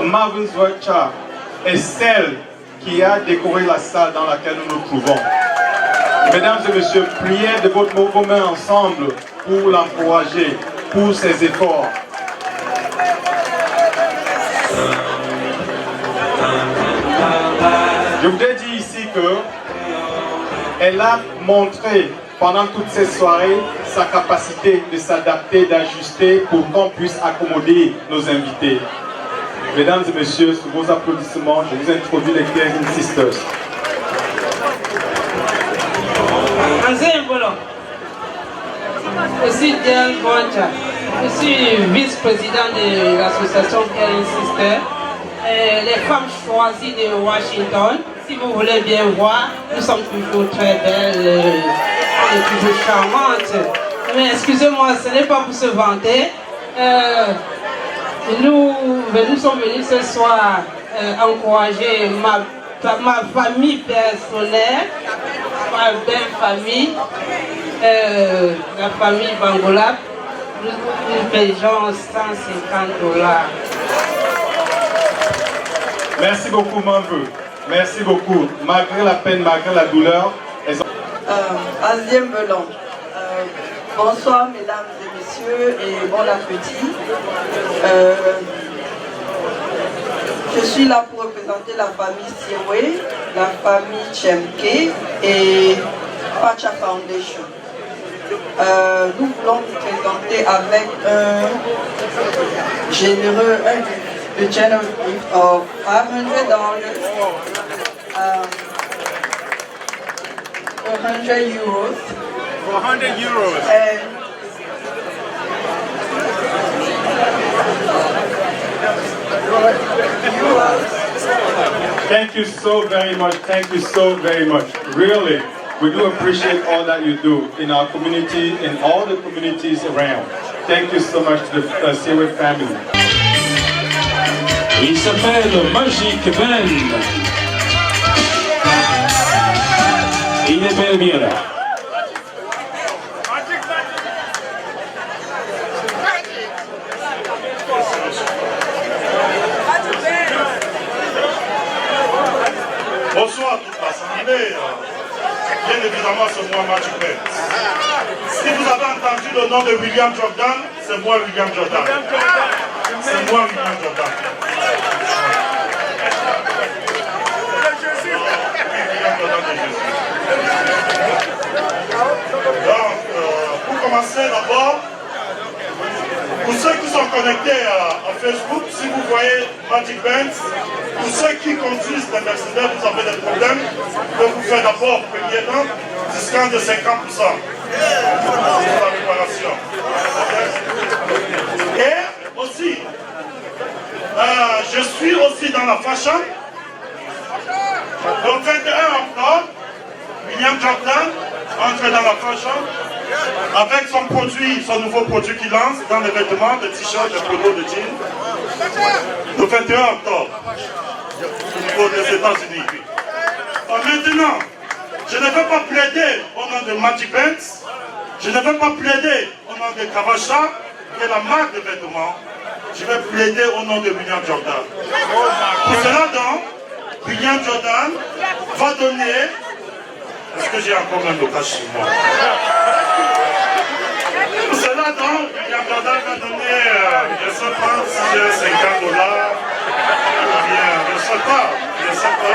Mam Venzwancha est celle qui a décoré la salle dans laquelle nous nous trouvons. Mesdames et messieurs, priez de vos mains ensemble pour l'encourager, pour ses efforts. Je voudrais dire ici qu'elle a montré pendant toutes ces soirées sa capacité de s'adapter, d'ajuster pour qu'on puisse accommoder nos invités. Mesdames et messieurs, sous vos applaudissements, je vous introduis les Cleansing Sisters. Je suis Diane Boncha. Je suis vice-président de l'association Cleansing Sisters. Les femmes choisies de Washington. Si vous voulez bien voir, nous sommes toujours très belles, on est toujours charmantes. Mais excusez-moi, ce n'est pas pour se vanter. Nous sommes venus ce soir encourager ma famille personnelle, ma belle famille, la famille Bangoulap. Nous payons $150. Merci beaucoup, Mamveu. Merci beaucoup. Malgré la peine, malgré la douleur, elles ont... Aziem Belon. Bonsoir mesdames et messieurs et bon appétit. Je suis là pour représenter la famille Siwe, la famille Chemke et Pacha Foundation. Nous voulons vous présenter avec un généreux gift of $500, 400 euros. 400 euros. Thank you so very much. Thank you so very much. Really, we do appreciate all that you do in our community, in all the communities around. Thank you so much to the Siwe family. Il s'appelle Magic Ben. Il est bel et bien là. Bonsoir à toute l'Assemblée. Bien évidemment, c'est moi, Magic Ben. Si vous avez entendu le nom de William Jordan, c'est moi, William Jordan. C'est moi, William Jordan. Donc, pour commencer d'abord, pour ceux qui sont connectés à Facebook, si vous voyez Magic Benz, pour ceux qui conduisent les Mercedes, vous avez des problèmes, je vais vous faire d'abord, premièrement, discount de 50% pour la réparation. Et aussi, je suis aussi dans la fashion. Le 21 octobre, William Jordan entre dans la fashion avec son produit, son nouveau produit qu'il lance dans les vêtements, de t-shirts, de polos, de jeans. Le 21 octobre, au niveau des États-Unis. Maintenant, je ne vais pas plaider au nom de Magic Benz, je ne vais pas plaider au nom de Kavacha, qui est la marque de vêtements, je vais plaider au nom de William Jordan. Pour cela donc, William Jordan va donner... Est-ce que j'ai encore un local chez moi? Pour cela donc, William Jordan va donner, je ne sais pas si j'ai $50, ou bien, je ne sais pas, je ne sais pas.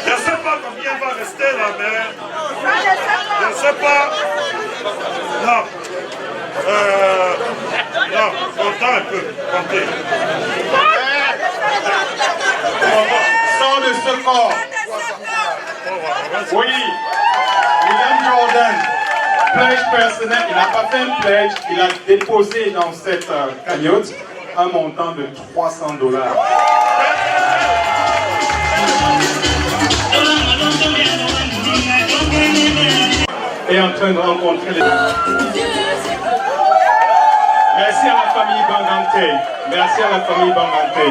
Je ne sais pas combien va rester là, mais je ne sais pas. Non. Non, comptez un peu, comptez. Sans le secours. Oui, William Jordan, pledge personnel, il n'a pas fait un pledge, il a déposé dans cette cagnotte un montant de $300. est en train de rencontrer les... Merci à la famille Bangante. Merci à la famille Bangante.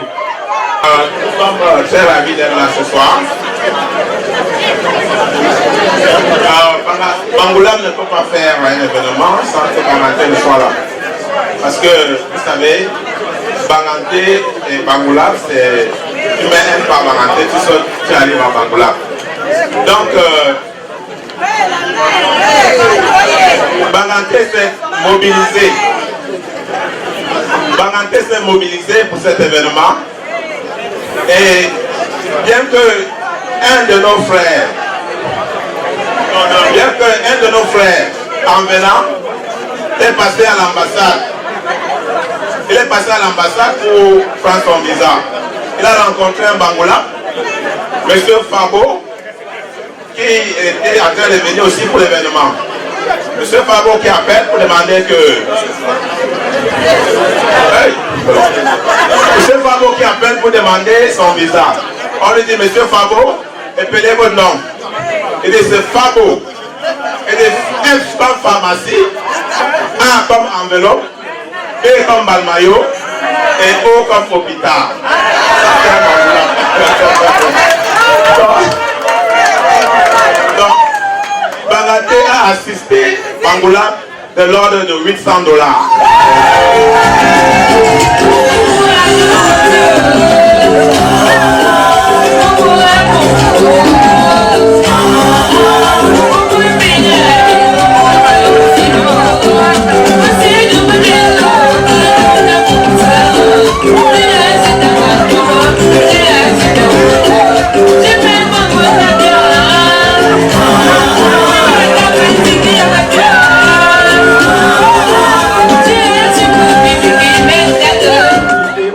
Nous sommes très ravis d'être là ce soir. Bangoulap ne peut pas faire un événement sans que Bangante ne soit là. Parce que, vous savez, Bangante et Bangoulap, c'est... Tu mets un pas Bangante, tu arrives à Bangoulap. Donc, Bangante s'est mobilisé. Bangante s'est mobilisé pour cet événement. Et bien que un de nos frères, en venant, est passé à l'ambassade. Il est passé à l'ambassade pour prendre son visa. Il a rencontré un Bangoulap, M. Fabo, qui était en train de venir aussi pour l'événement. M. Fabo qui appelle pour demander que... M. Fabo qui appelle pour demander son visa. On lui dit, M. Fabo, appelez votre nom. Il dit, c'est Fabo. Il dit, F comme pharmacie, A comme enveloppe, B comme balmaillot, et O comme hôpital. Donc, Bangate a assisté Bangoulap de l'ordre de $800.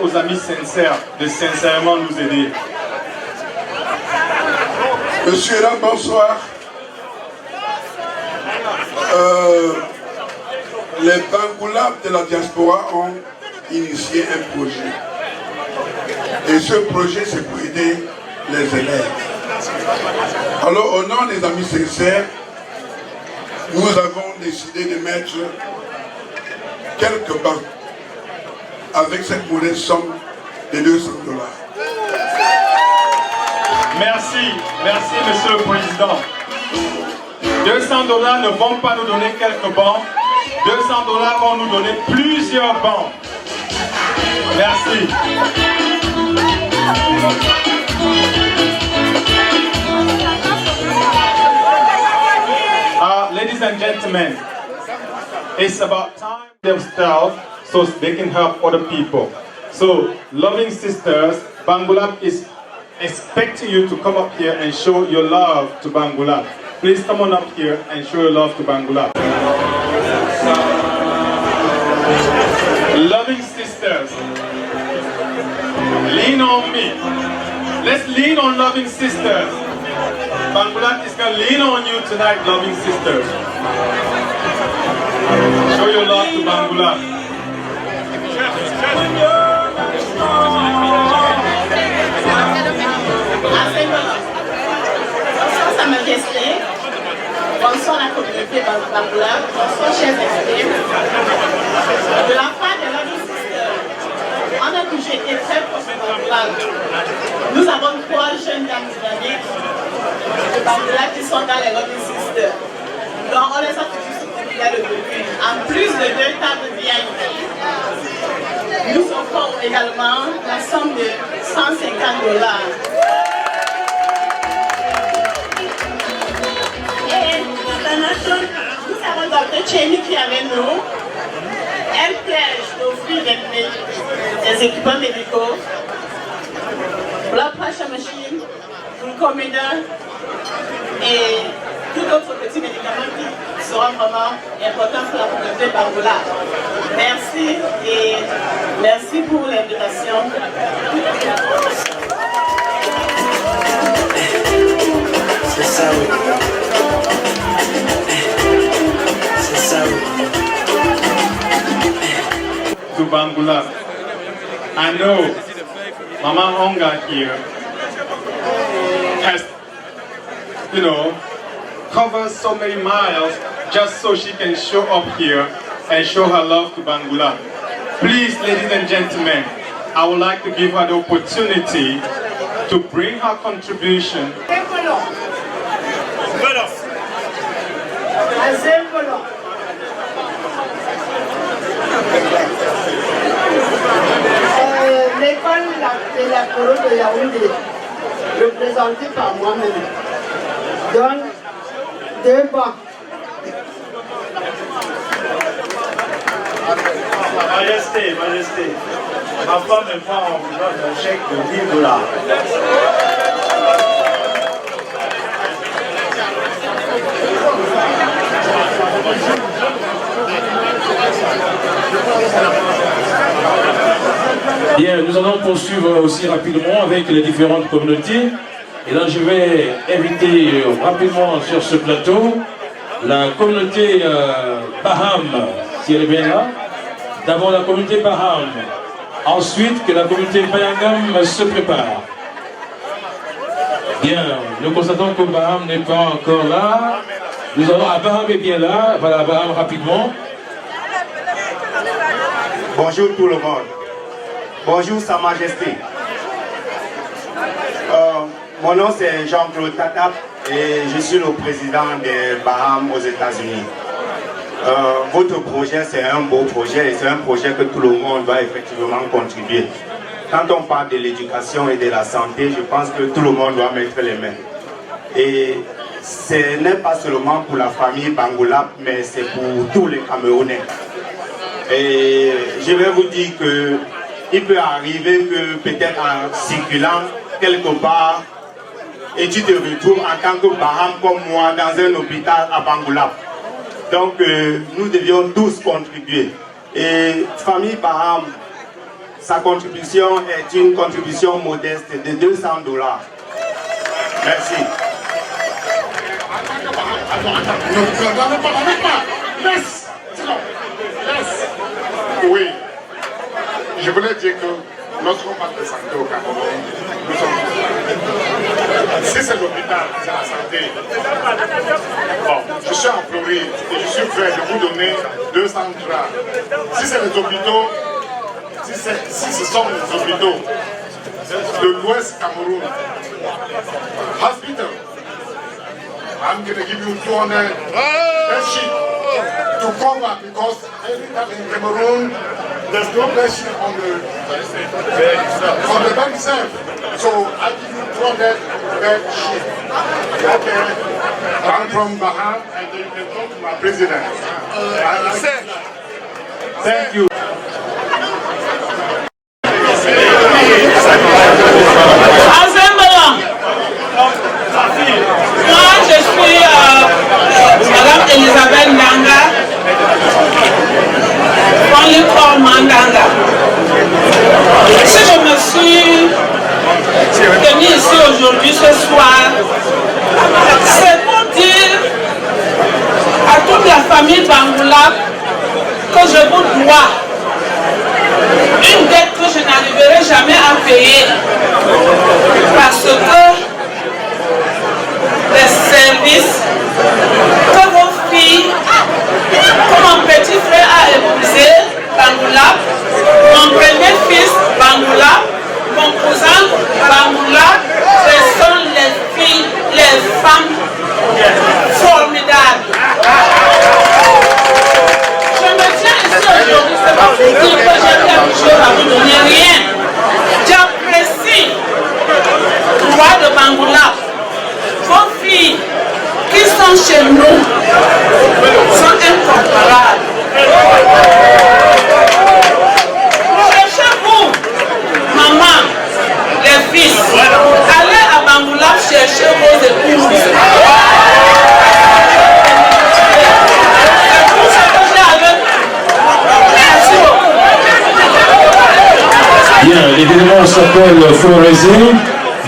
Aux amis sincères de sincèrement nous aider. Monsieur et dames, bonsoir. Les Bangoulap de la diaspora ont initié un projet. Et ce projet, c'est pour aider les élèves. Alors, au nom des amis sincères, nous avons décidé de mettre quelques bancs avec cette modeste somme de $200. Merci, merci Monsieur le Président. $200 ne vont pas nous donner quelques bancs, $200 vont nous donner plusieurs bancs. Merci. Ladies and gentlemen, it's about time themselves so they can help other people. So, loving sisters, Bangoulap is expecting you to come up here and show your love to Bangoulap. Please come on up here and show your love to Bangoulap. Loving sisters, lean on me. Let's lean on loving sisters. Bangoulap is going to lean on you tonight, loving sisters. Show your love to Bangoulap. Bonsoir Sa Majesté, bonsoir la communauté Bangoulap, bonsoir chers invités. De la part de Loving Sisters, on a toujours été très proches de Bangoulap. Nous avons 3 jeunes dames dynamiques de Bangoulap qui sont dans les Loving Sisters. Donc on les a toujours soutenus le début. En plus de 2 tables VIP, nous offrons également la somme de $150. Nous avons Dr. Cheney qui est avec nous. Elle pledge d'offrir des équipements médicaux, blood pressure machine, glucometer et tout autre petit médicament qui sera vraiment important pour la communauté Bangoulap. Merci et merci pour l'invitation. C'est ça, oui. C'est ça, oui. To Bangoulap. I know Mama Onga here has, covered so many miles just so she can show up here and show her love to Bangula. Please, ladies and gentlemen, I would like to give her the opportunity to bring her contribution. L'école de la Coro de Yaoundé, représentée par moi-même, donne 2 bancs. Majesté, Majesté, ma femme et moi, on vous donne un chèque de 10 $. Bien, nous allons poursuivre aussi rapidement avec les différentes communautés. Et là, je vais inviter rapidement sur ce plateau la communauté Baham, si elle est bien là. D'abord la communauté Baham. Ensuite, que la communauté Bayangam se prépare. Bien, nous constatons que Baham n'est pas encore là. Nous allons, Baham est bien là. Voilà, Baham rapidement. Bonjour tout le monde. Bonjour Sa Majesté. Mon nom c'est Jean-Claude Tatap et je suis le président des Bahames aux États-Unis. Votre projet c'est un beau projet et c'est un projet que tout le monde doit effectivement contribuer. Quand on parle de l'éducation et de la santé, je pense que tout le monde doit mettre les mains. Et ce n'est pas seulement pour la famille Bangoulap, mais c'est pour tous les Camerounais. Et je vais vous dire que il peut arriver que peut-être en circulant quelque part et tu te retrouves en tant que Baham comme moi dans un hôpital à Bangoulap. Donc nous devions tous contribuer. Et famille Baham, sa contribution est une contribution modeste de 200 $. Merci. Oui, je voulais dire que notre manque de santé au Cameroun, nous sommes... Si c'est l'hôpital, c'est la santé. Bon, je suis en Floride et je suis prêt de vous donner 200 $. Si c'est les hôpitaux, si ce sont les hôpitaux de l'Ouest Cameroun, hospital, I'm going to give you 200 sheep to cover because every time in Cameroon there's no blessing on the bank itself. So I give you 200 sheep. Okay. I'm from Baham and then you can talk to my president. Thank you. Moi, je suis Madame Elisabeth Nanga, Fonlicor Mandanga. Si je me suis tenue ici aujourd'hui, ce soir, c'est pour dire à toute la famille Bangoulap que je vous dois une dette que je n'arriverai jamais à payer parce que les services que vos filles, que mon petit frère a épousé, Bangoulap, mon premier fils, Bangoulap, mon cousin, Bangoulap, ce sont les filles, les femmes formidables. Je me tiens ici aujourd'hui, c'est pas pour dire que j'ai quelque chose à vous donner, rien. J'apprécie le roi de Bangoulap. Vos filles qui sont chez nous sont incomparables. Cherchez-vous, maman, les fils, allez à Bangoulap chercher vos épouses. C'est tout ce que j'ai avec vous. Merci beaucoup. Bien, l'événement s'appelle Florésie.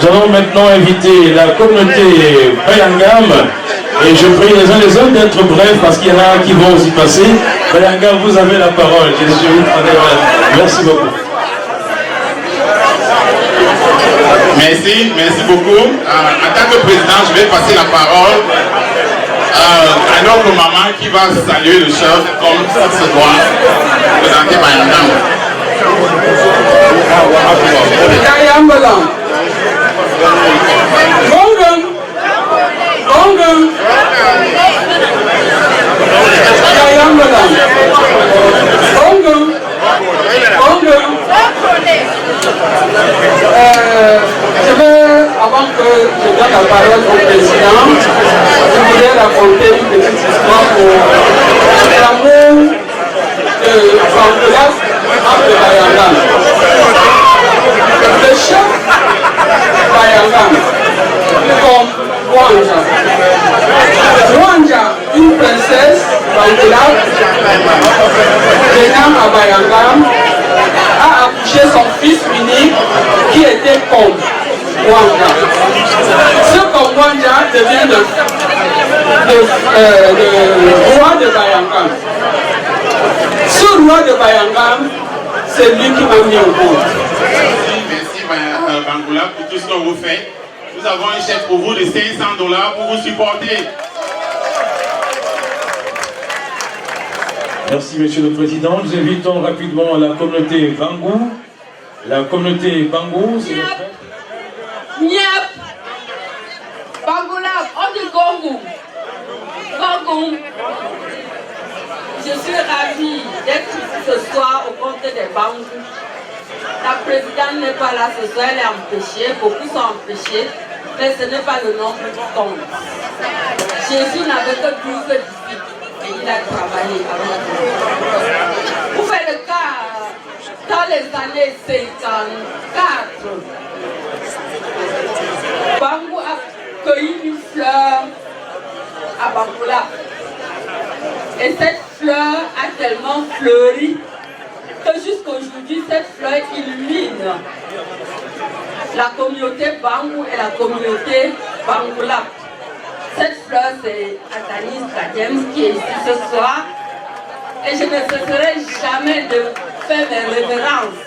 Nous allons maintenant inviter la communauté Bayangam et je prie les uns les autres d'être brefs parce qu'il y en a qui vont aussi passer. Bayangam, vous avez la parole. Merci beaucoup. Merci beaucoup. En tant que président, je vais passer la parole I know que maman qui va saluer le chef comme ça se doit, présenter Bayangam. Kayambalam. Gongam. Gongam. Kayambalam. Gongam. Gongam. Je vais, avant que je donne la parole au président, je voulais raconter une petite histoire pour l'amour de Bangulas de Bayangam. Le chef Bayangam, comme Wanja. Wanja, une princesse Bangulas, venant à Bayangam, a accouché son fils unique qui était comme Wanja. Ce comme Wanja devient le roi de Bayangam. Ce roi de Bayangam, c'est lui qui m'a mis au monde. Merci Bangoula pour tout ce que vous faites. Nous avons un chèque pour vous de $500 pour vous supporter. Merci, Monsieur le Président. Nous invitons rapidement la communauté Bangou. La communauté Bangou, c'est le frère. Nyap. Bangoula, on dit Gongou. Gongou. Je suis ravie d'être ici ce soir au compte des Bangou. La présidente n'est pas là ce soir, elle est empêchée, beaucoup sont empêchés, mais ce n'est pas le nombre qui compte. Jésus n'avait que 12 disciples et il a travaillé avec eux. Vous faites le cas, dans les années 54, Bangou a cueilli une fleur à Bangoula. Et cette fleur a tellement fleuri que jusqu'aujourd'hui, cette fleur illumine la communauté Bangou et la communauté Bangoula. Cette fleur, c'est Atanis Kadiems qui est ici ce soir. Et je ne cesserai jamais de faire mes révérences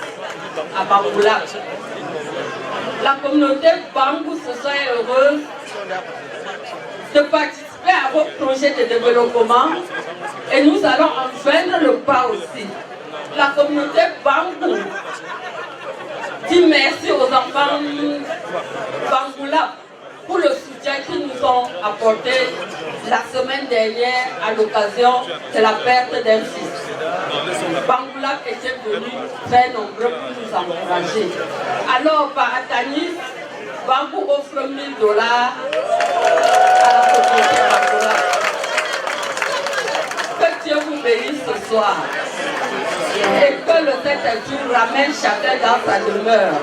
à Bangoula. La communauté Bangou ce soir est heureuse de participer à vos projets de développement et nous allons en joindre le pas aussi. La communauté Bangou dit merci aux enfants Bangoula pour le soutien qu'ils nous ont apporté la semaine dernière à l'occasion de la perte d'un fils. Bangoula était venu très nombreux pour nous encourager. Alors par Atanis, Bangou offre $1000 à la communauté Bangoula. Que Dieu vous bénisse ce soir. Et que le Saint-Esprit ramène chacun dans sa demeure.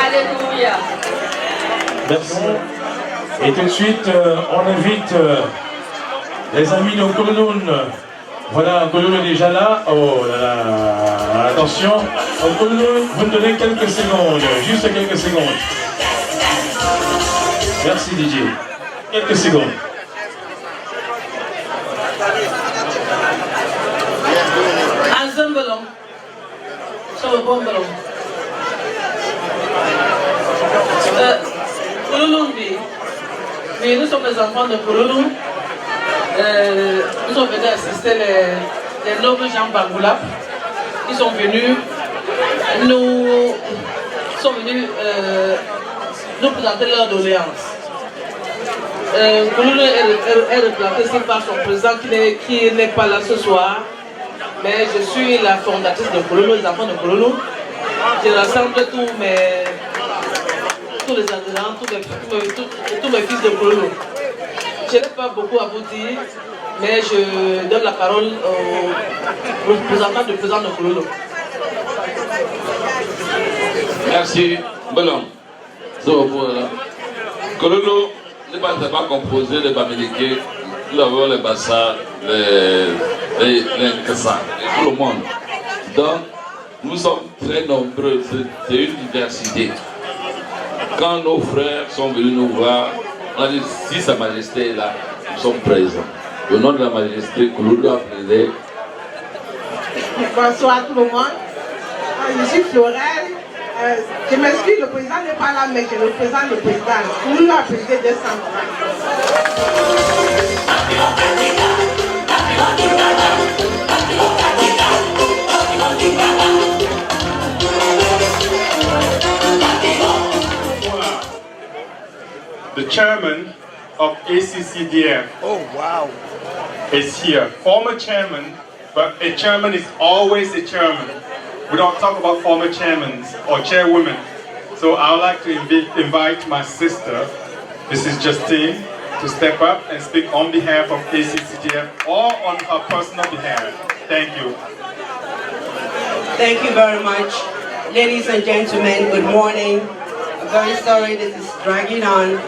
Alléluia. Merci. Et tout de suite, on invite les amis de Koloun. Voilà, Koloun est déjà là. Oh là là, attention. Koloun, vous me donnez quelques secondes, juste quelques secondes. Merci DJ. Quelques secondes. Ensemble, sur le bon ballon. Oui, nous sommes les enfants de Kouloulou. Nous sommes venus assister les nobles gens Bangoula. Ils sont venus nous présenter leur doléance. Kouloulou est représenté par son président qui n'est pas là ce soir. Mais je suis la fondatrice de Kouloulou, les enfants de Kouloulou. Je rassemble tous les adhérents, tous mes fils de Kouloulou. Je n'ai pas beaucoup à vous dire, mais je donne la parole au représentant du président de Kouloulou. Merci, Belon. Kouloulou n'est pas composé de Bamileke, nous avons les Bassa, les Nkassa, tout le monde. Donc, nous sommes très nombreux, c'est une diversité. Quand nos frères sont venus nous voir, on a dit si Sa Majesté est là, nous sommes présents. Au nom de la Majesté, Kouloulou a plaidé. Bonsoir tout le monde. Je suis Florelle. Je m'excuse, le président n'est pas là, mais je représente le président. Kouloulou a présidé 200 ans. The chairman of ACCDF is here. Former chairman, but a chairman is always a chairman. We don't talk about former chairmen or chairwomen. So I would like to invite my sister, Mrs. Justine, to step up and speak on behalf of ACCDF or on her personal behalf. Thank you. Thank you very much. Ladies and gentlemen, good morning. I'm very sorry this is dragging on.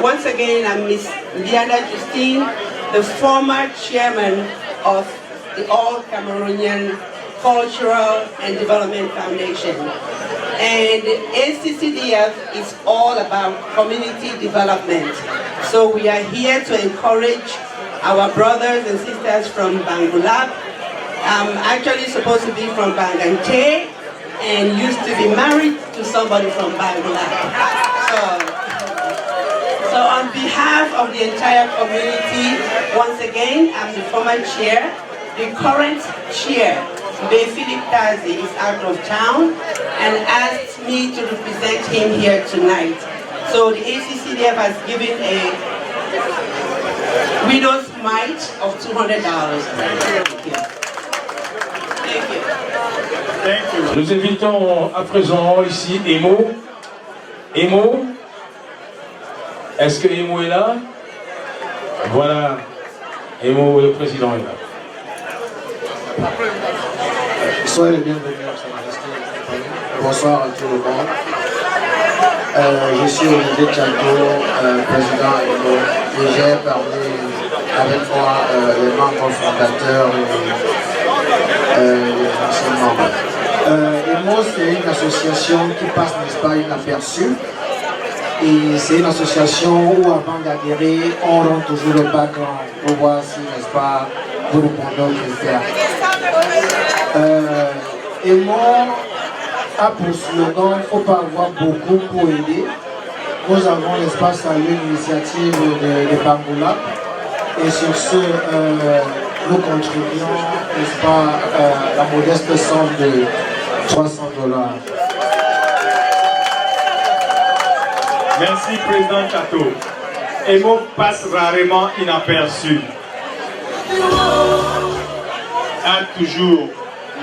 Once again, I'm Miss Liana Justine, the former chairman of the All Cameroonian Cultural and Development Foundation. And ACCDF is all about community development. So we are here to encourage our brothers and sisters from Bangulab. I'm actually supposed to be from Bangante and used to be married to somebody from Bangulab. So on behalf of the entire community, once again, I'm the former chair. The current chair, Bay Philip Tazi, is out of town and asked me to represent him here tonight. So the ACCDF has given a widow's mite of $200. Thank you. Nous invitons à présent ici Emo. Emo. Est-ce que Emo est là? Voilà. Emo, le président est là. Soyez les bienvenus à Sa Majesté. Bonsoir à tout le monde. Je suis Olivier Tchato, président Emo, et j'ai parlé avec moi les membres fondateurs et les anciens membres. Emo, c'est une association qui passe, n'est-ce pas, inaperçue. Et c'est une association où, avant d'adhérer, on rend toujours le background pour voir si, n'est-ce pas, vous répondez aux critères. Emo a pour slogan, il ne faut pas avoir beaucoup pour aider. Nous avons, n'est-ce pas, salué l'initiative de Bangulab. Et sur ce, nous contribuons, n'est-ce pas, la modeste somme de $300. Merci, Président Chateau. Emo passe rarement inaperçu. A toujours,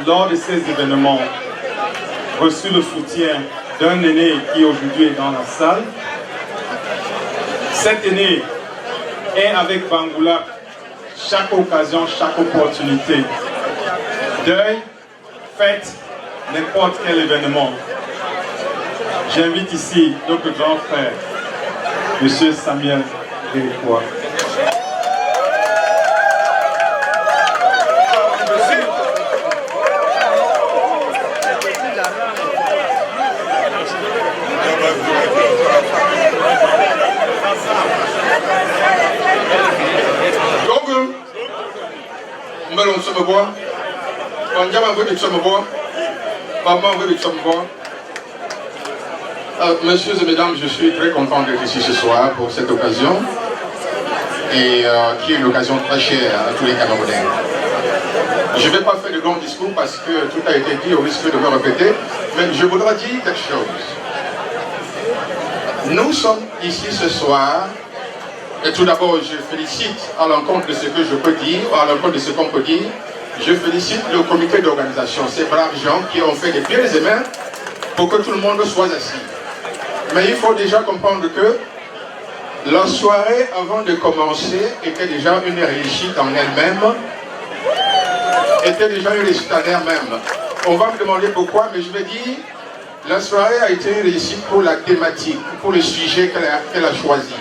lors de ces événements, reçu le soutien d'un aîné qui aujourd'hui est dans la salle. Cet aîné est avec Bangulab chaque occasion, chaque opportunité. Deuil, fête, n'importe quel événement. J'invite ici notre grand frère, M. Samuel Déricois. Messieurs et mesdames, je suis très content d'être ici ce soir pour cette occasion et qui est une occasion très chère à tous les Camerounais. Je ne vais pas faire de long discours parce que tout a été dit au risque de me répéter, mais je voudrais dire quelque chose. Nous sommes ici ce soir et tout d'abord je félicite à l'encontre de ce que je peux dire, à l'encontre de ce qu'on peut dire, je félicite le comité d'organisation, ces braves gens qui ont fait des pieds et mains pour que tout le monde soit assis. Mais il faut déjà comprendre que la soirée avant de commencer était déjà une réussite en elle-même, était déjà une réussite en elle-même. On va me demander pourquoi, mais je vais dire, la soirée a été une réussite pour la thématique, pour le sujet qu'elle a choisi,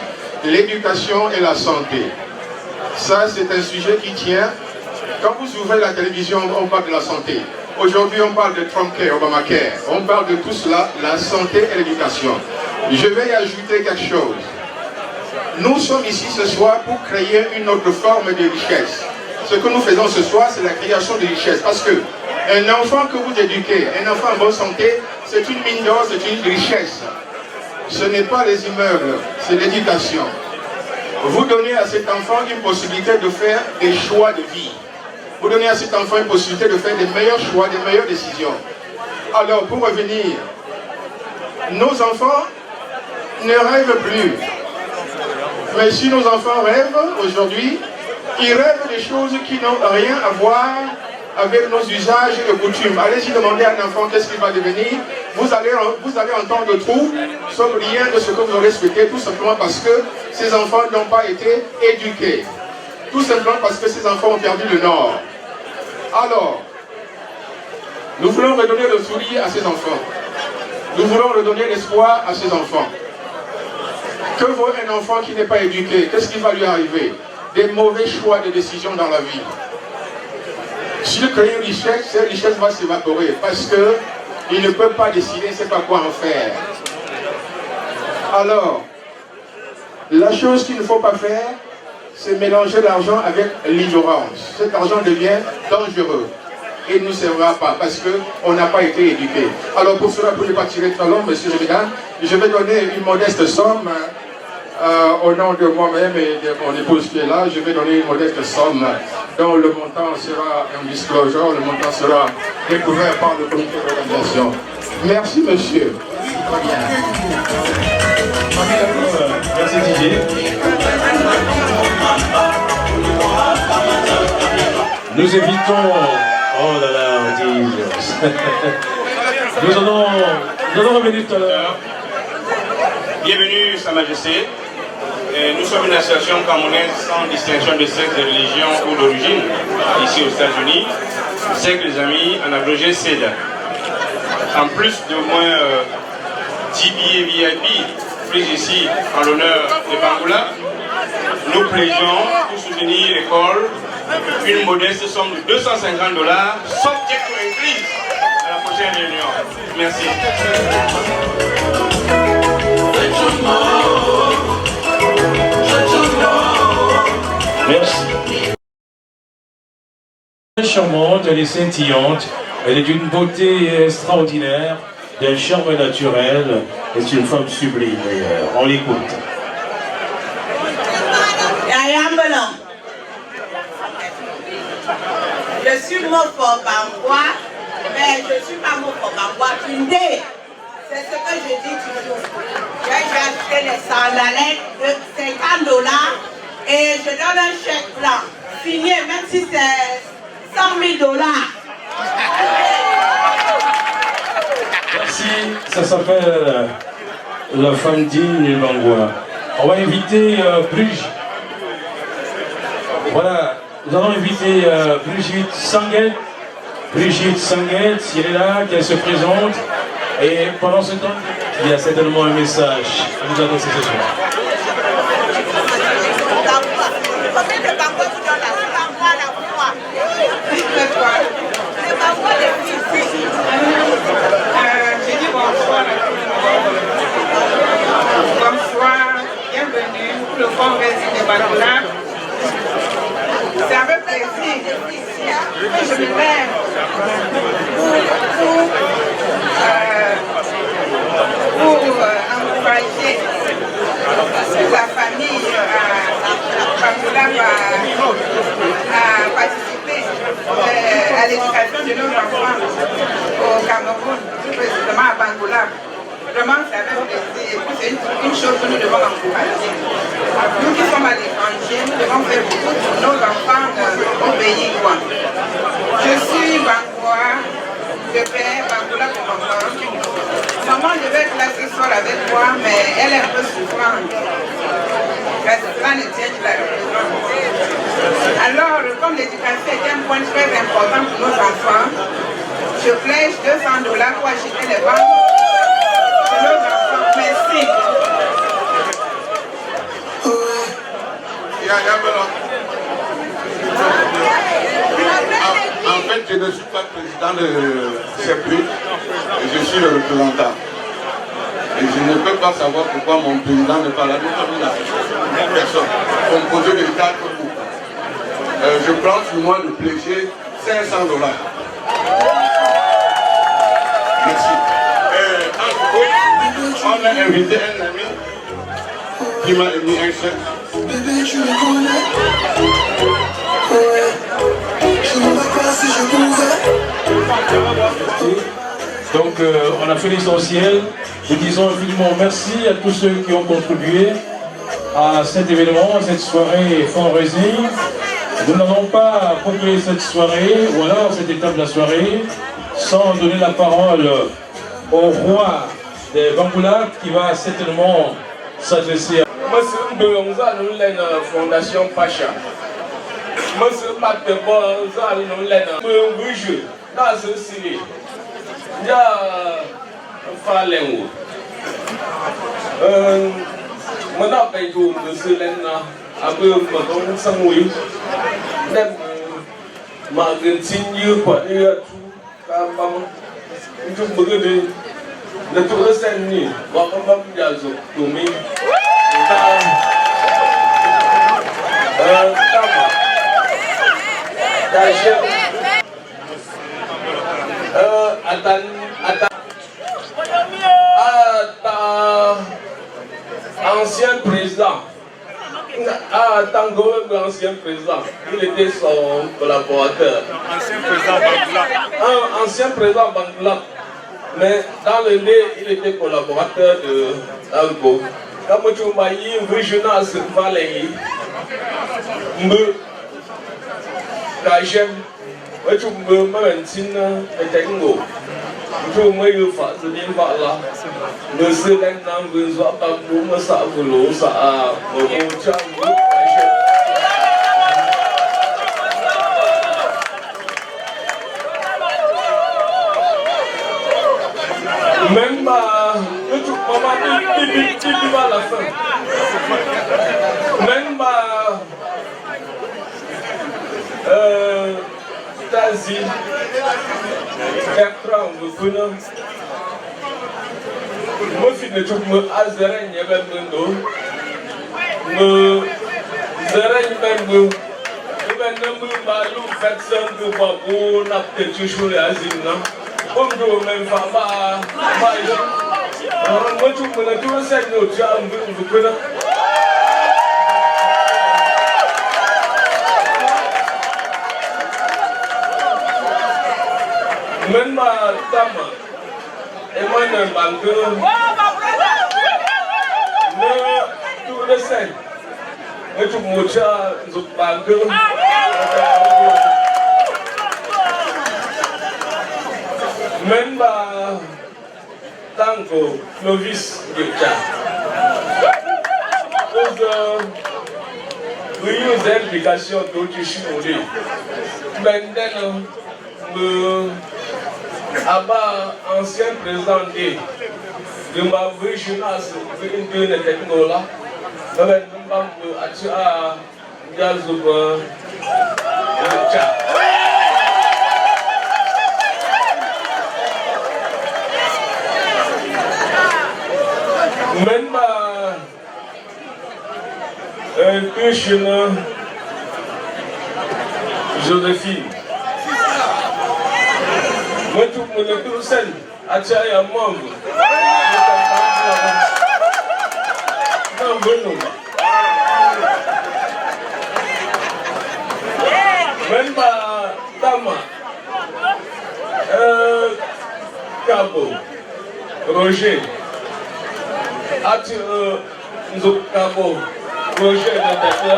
l'éducation et la santé. Ça, c'est un sujet qui tient. Quand vous ouvrez la télévision, on parle de la santé. Aujourd'hui, on parle de Trumpcare, Obamacare. On parle de tout cela, la santé et l'éducation. Je vais y ajouter quelque chose. Nous sommes ici ce soir pour créer une autre forme de richesse. Ce que nous faisons ce soir, c'est la création de richesse. Parce que un enfant que vous éduquez, un enfant en bonne santé, c'est une mine d'or, c'est une richesse. Ce n'est pas les immeubles, c'est l'éducation. Vous donnez à cet enfant une possibilité de faire des choix de vie. Vous donnez à cet enfant une possibilité de faire des meilleurs choix, des meilleures décisions. Alors, pour revenir, nos enfants ne rêvent plus. Mais si nos enfants rêvent aujourd'hui, ils rêvent des choses qui n'ont rien à voir avec nos usages et coutumes. Allez-y demander à un enfant qu'est-ce qu'il va devenir. Vous allez entendre tout, sauf rien de ce que vous aurez souhaité, tout simplement parce que ces enfants n'ont pas été éduqués. Tout simplement parce que ces enfants ont perdu le nord. Alors, nous voulons redonner le sourire à ces enfants. Nous voulons redonner l'espoir à ces enfants. Que vaut un enfant qui n'est pas éduqué? Qu'est-ce qui va lui arriver? Des mauvais choix de décision dans la vie. S'il crée une richesse, cette richesse va s'évaporer parce qu'il ne peut pas décider c'est pas quoi en faire. Alors, la chose qu'il ne faut pas faire, c'est mélanger l'argent avec l'ignorance. Cet argent devient dangereux et ne nous servira pas parce qu'on n'a pas été éduqué. Alors pour cela, pour ne pas tirer trop long, monsieur le président, je vais donner une modeste somme au nom de moi-même et de mon épouse qui est là. Je vais donner une modeste somme dont le montant sera un disclosure, le montant sera découvert par le comité d'organisation. Merci monsieur. Merci Didier. Nous évitons... Oh là là, nous allons revenir tout à l'heure. Bienvenue, Sa Majesté. Nous sommes une association camerounaise sans distinction de sexe, de religion ou d'origine, ici aux États-Unis. C'est que les amis en abrégé CEDA. En plus de moins 10 billets VIP pris ici en l'honneur de Bangoula, nous plaidions pour soutenir l'école une modeste somme de $250, subject to increase à la prochaine réunion. Merci. Merci. Elle est charmante, elle est scintillante, elle est d'une beauté extraordinaire, d'un charme naturel, et c'est une femme sublime d'ailleurs. On l'écoute. Je suis mort pour Bangoua, mais je ne suis pas mort pour Bangoua. C'est ce que je dis toujours. J'ai acheté les sandalettes de $50 et je donne un chèque blanc, signé, même si c'est $100 000. Merci, ça s'appelle la femme digne de Bangoua. On va inviter Bruges. Voilà. Nous allons inviter Brigitte Sanguet. Brigitte Sanguet, si elle est là, qu'elle se présente. Et pendant ce temps, il y a certainement un message à nous annoncer ce soir. J'ai dit bonsoir. Bonsoir, bienvenue pour le congrès de Bangoula. C'est avec plaisir que je me lève pour encourager la famille à participer à l'éducation de nos enfants au Cameroun, plus précisément à Bangoula. Vraiment, c'est avec plaisir. C'est une chose que nous devons encourager. Nous qui sommes à l'étranger, nous devons faire beaucoup pour nos enfants au pays. Je suis Bangoua, de père Bangoula pour maman. Maman devait être là ce soir avec moi, mais elle est un peu souffrante. Parce que cela ne tient que la représente. Alors, comme l'éducation est un point très important pour nos enfants, je pledge $200 pour acheter les banques. Merci. En fait, je ne suis pas président de CEPRI, je suis le représentant. Et je ne peux pas savoir pourquoi mon président n'est pas là. Nous sommes une personne composée de 4 groupes. Je prends sur moi de pléger $500. Merci. On a invité un ami qui m'a émis un chèque bébé, tu me connais. Ouais, je ne vois pas si je pouvais. Donc on a fait l'essentiel. Nous disons infiniment merci à tous ceux qui ont contribué à cet événement, à cette soirée fundraising. Nous n'allons pas conclure cette soirée, ou alors cette étape de la soirée, sans donner la parole au roi des Bangoulak qui va certainement s'adresser à... Monsieur Mbonza, nous sommes la Fondation Pacha. Monsieur Mbonza, nous sommes la Mbonjou, dans ce Syrie. Il y a Falengo. Je n'ai pas été au monsieur Lena, un peu de Samoui. M'Argentine, quoi, il y a tout. Tout le de tout le Sénégal, Wakamba Diazo, Toumi, ancien président, Tango, ancien président, il était son collaborateur. Ancien président Bangoulak. Mais dans le nez, il était collaborateur de Tango. Quand tu m'as dit, régional se valait, me, Kajem, tu me maintiens et Tango. Tu me y fais, je dis pas là. Le Sénégal n'a pas besoin de ça, ça a même pas, tu maman tu vas à la fin. Même pas, Tazi, Bertrand, vous connaissez. Moi, je ne trouve pas Azeren, il y a même un nom. Zeren, même un nom. Malou, personne de Babou, n'a peut-être toujours les asiles. Comme je même pas, moi tu me l'as toujours dit, nous même ma dame, et moi je mais tout le sein, mais tu me dis, nous même pas Tango, Clovis, Gilcha. Oui, aux implications d'autres chinois. Maintenant, Abba, ancien président de ma régionale, de Technola, maintenant, à Gazoba, Gilcha. Même un peu chemin Joséphine. Moi, tout le monde est tout seul. Atchaï à moi. Non, bon, même Dama. Cabo. Roger. Nzokabo, Roger de Tete,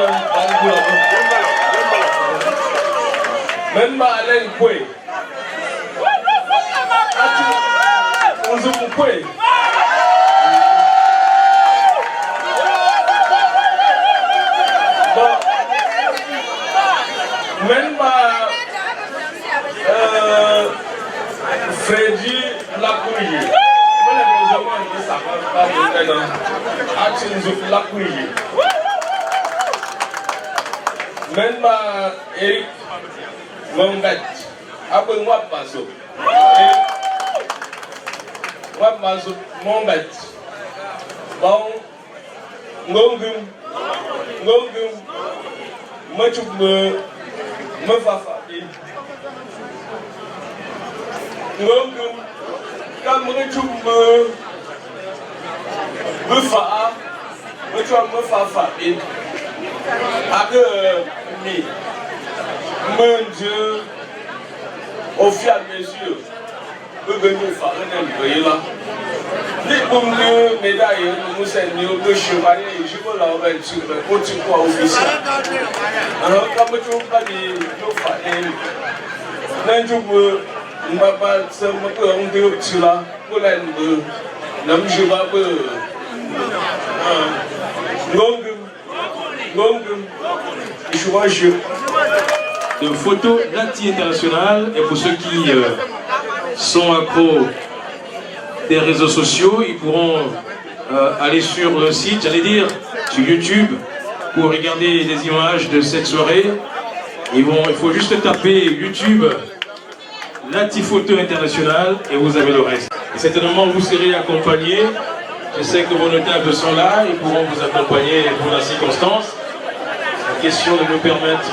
même pas Alain Koué. Nzokoué. Même pas Freddy Lacouille. Même Eric Mombet, après moi passo. Moi passo Mombet. Bon, ngongum, moi tu me fafa. Ngongum, comme tu me fa, moi tu me fafa. mais mon Dieu, au fur et à mesure, nous venons faire un peu là. Les pommes de médailles, nous sommes de chevalier, je veux la remettre pour tu crois officiel. Alors, comme tu n'as pas dit, nous faisons. Nous pouvons, nous ne pas se mettre en deux là, pour l'aider. Nous ne pas de photos Nati International, et pour ceux qui sont accros des réseaux sociaux, ils pourront aller sur le site, j'allais dire sur YouTube, pour regarder des images de cette soirée. Il faut juste taper YouTube Nati Photo International et vous avez le reste. Et certainement vous serez accompagnés. Je sais que vos notables sont là, ils pourront vous accompagner pour la circonstance. La question de nous permettre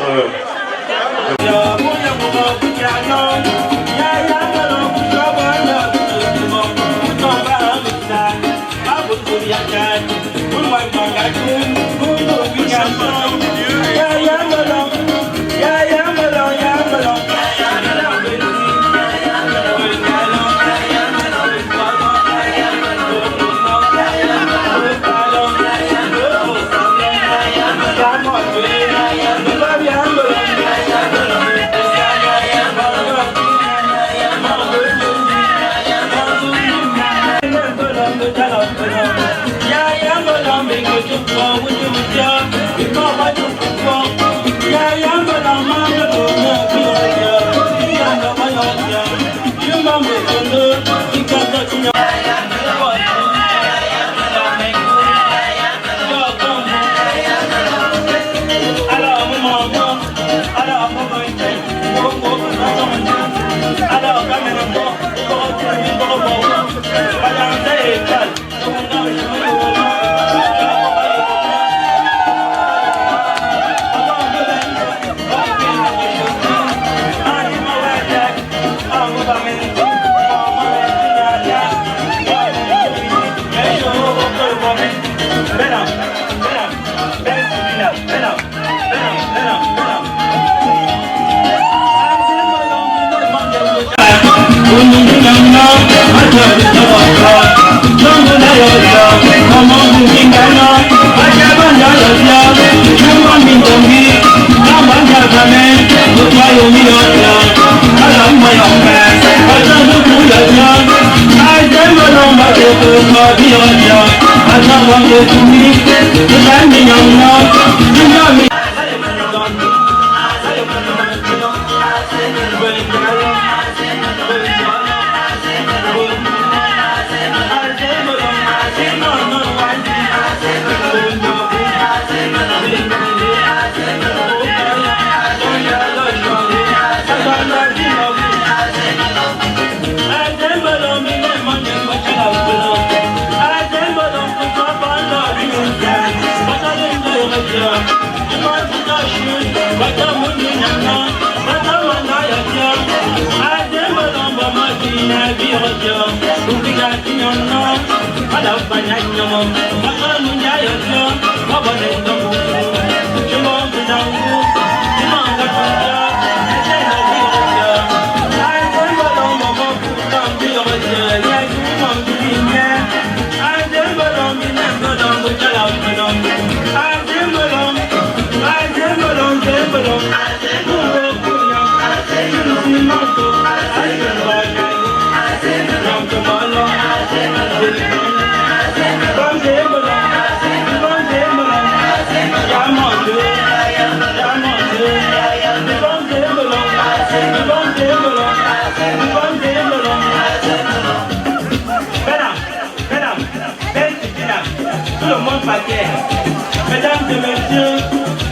mesdames et messieurs,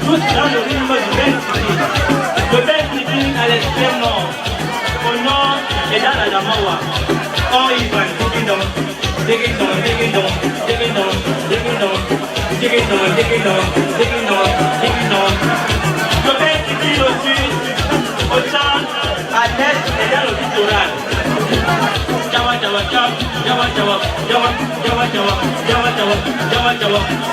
tous dans le rythme du Benz à l'extrême nord, au nord et dans la Damawa. Oh, Ivan, digidon, digidon, digidon, digidon, digidon, digidon, digidon, digidon, digidon. Le Benz au sud, au centre, à l'est et dans le littoral. Jawa, Jawa, Jawa, Jawa, Jawa, Jawa, Jawa, Jawa, Jawa, Jawa, Jawa, Jawa, Jawa, Jawa,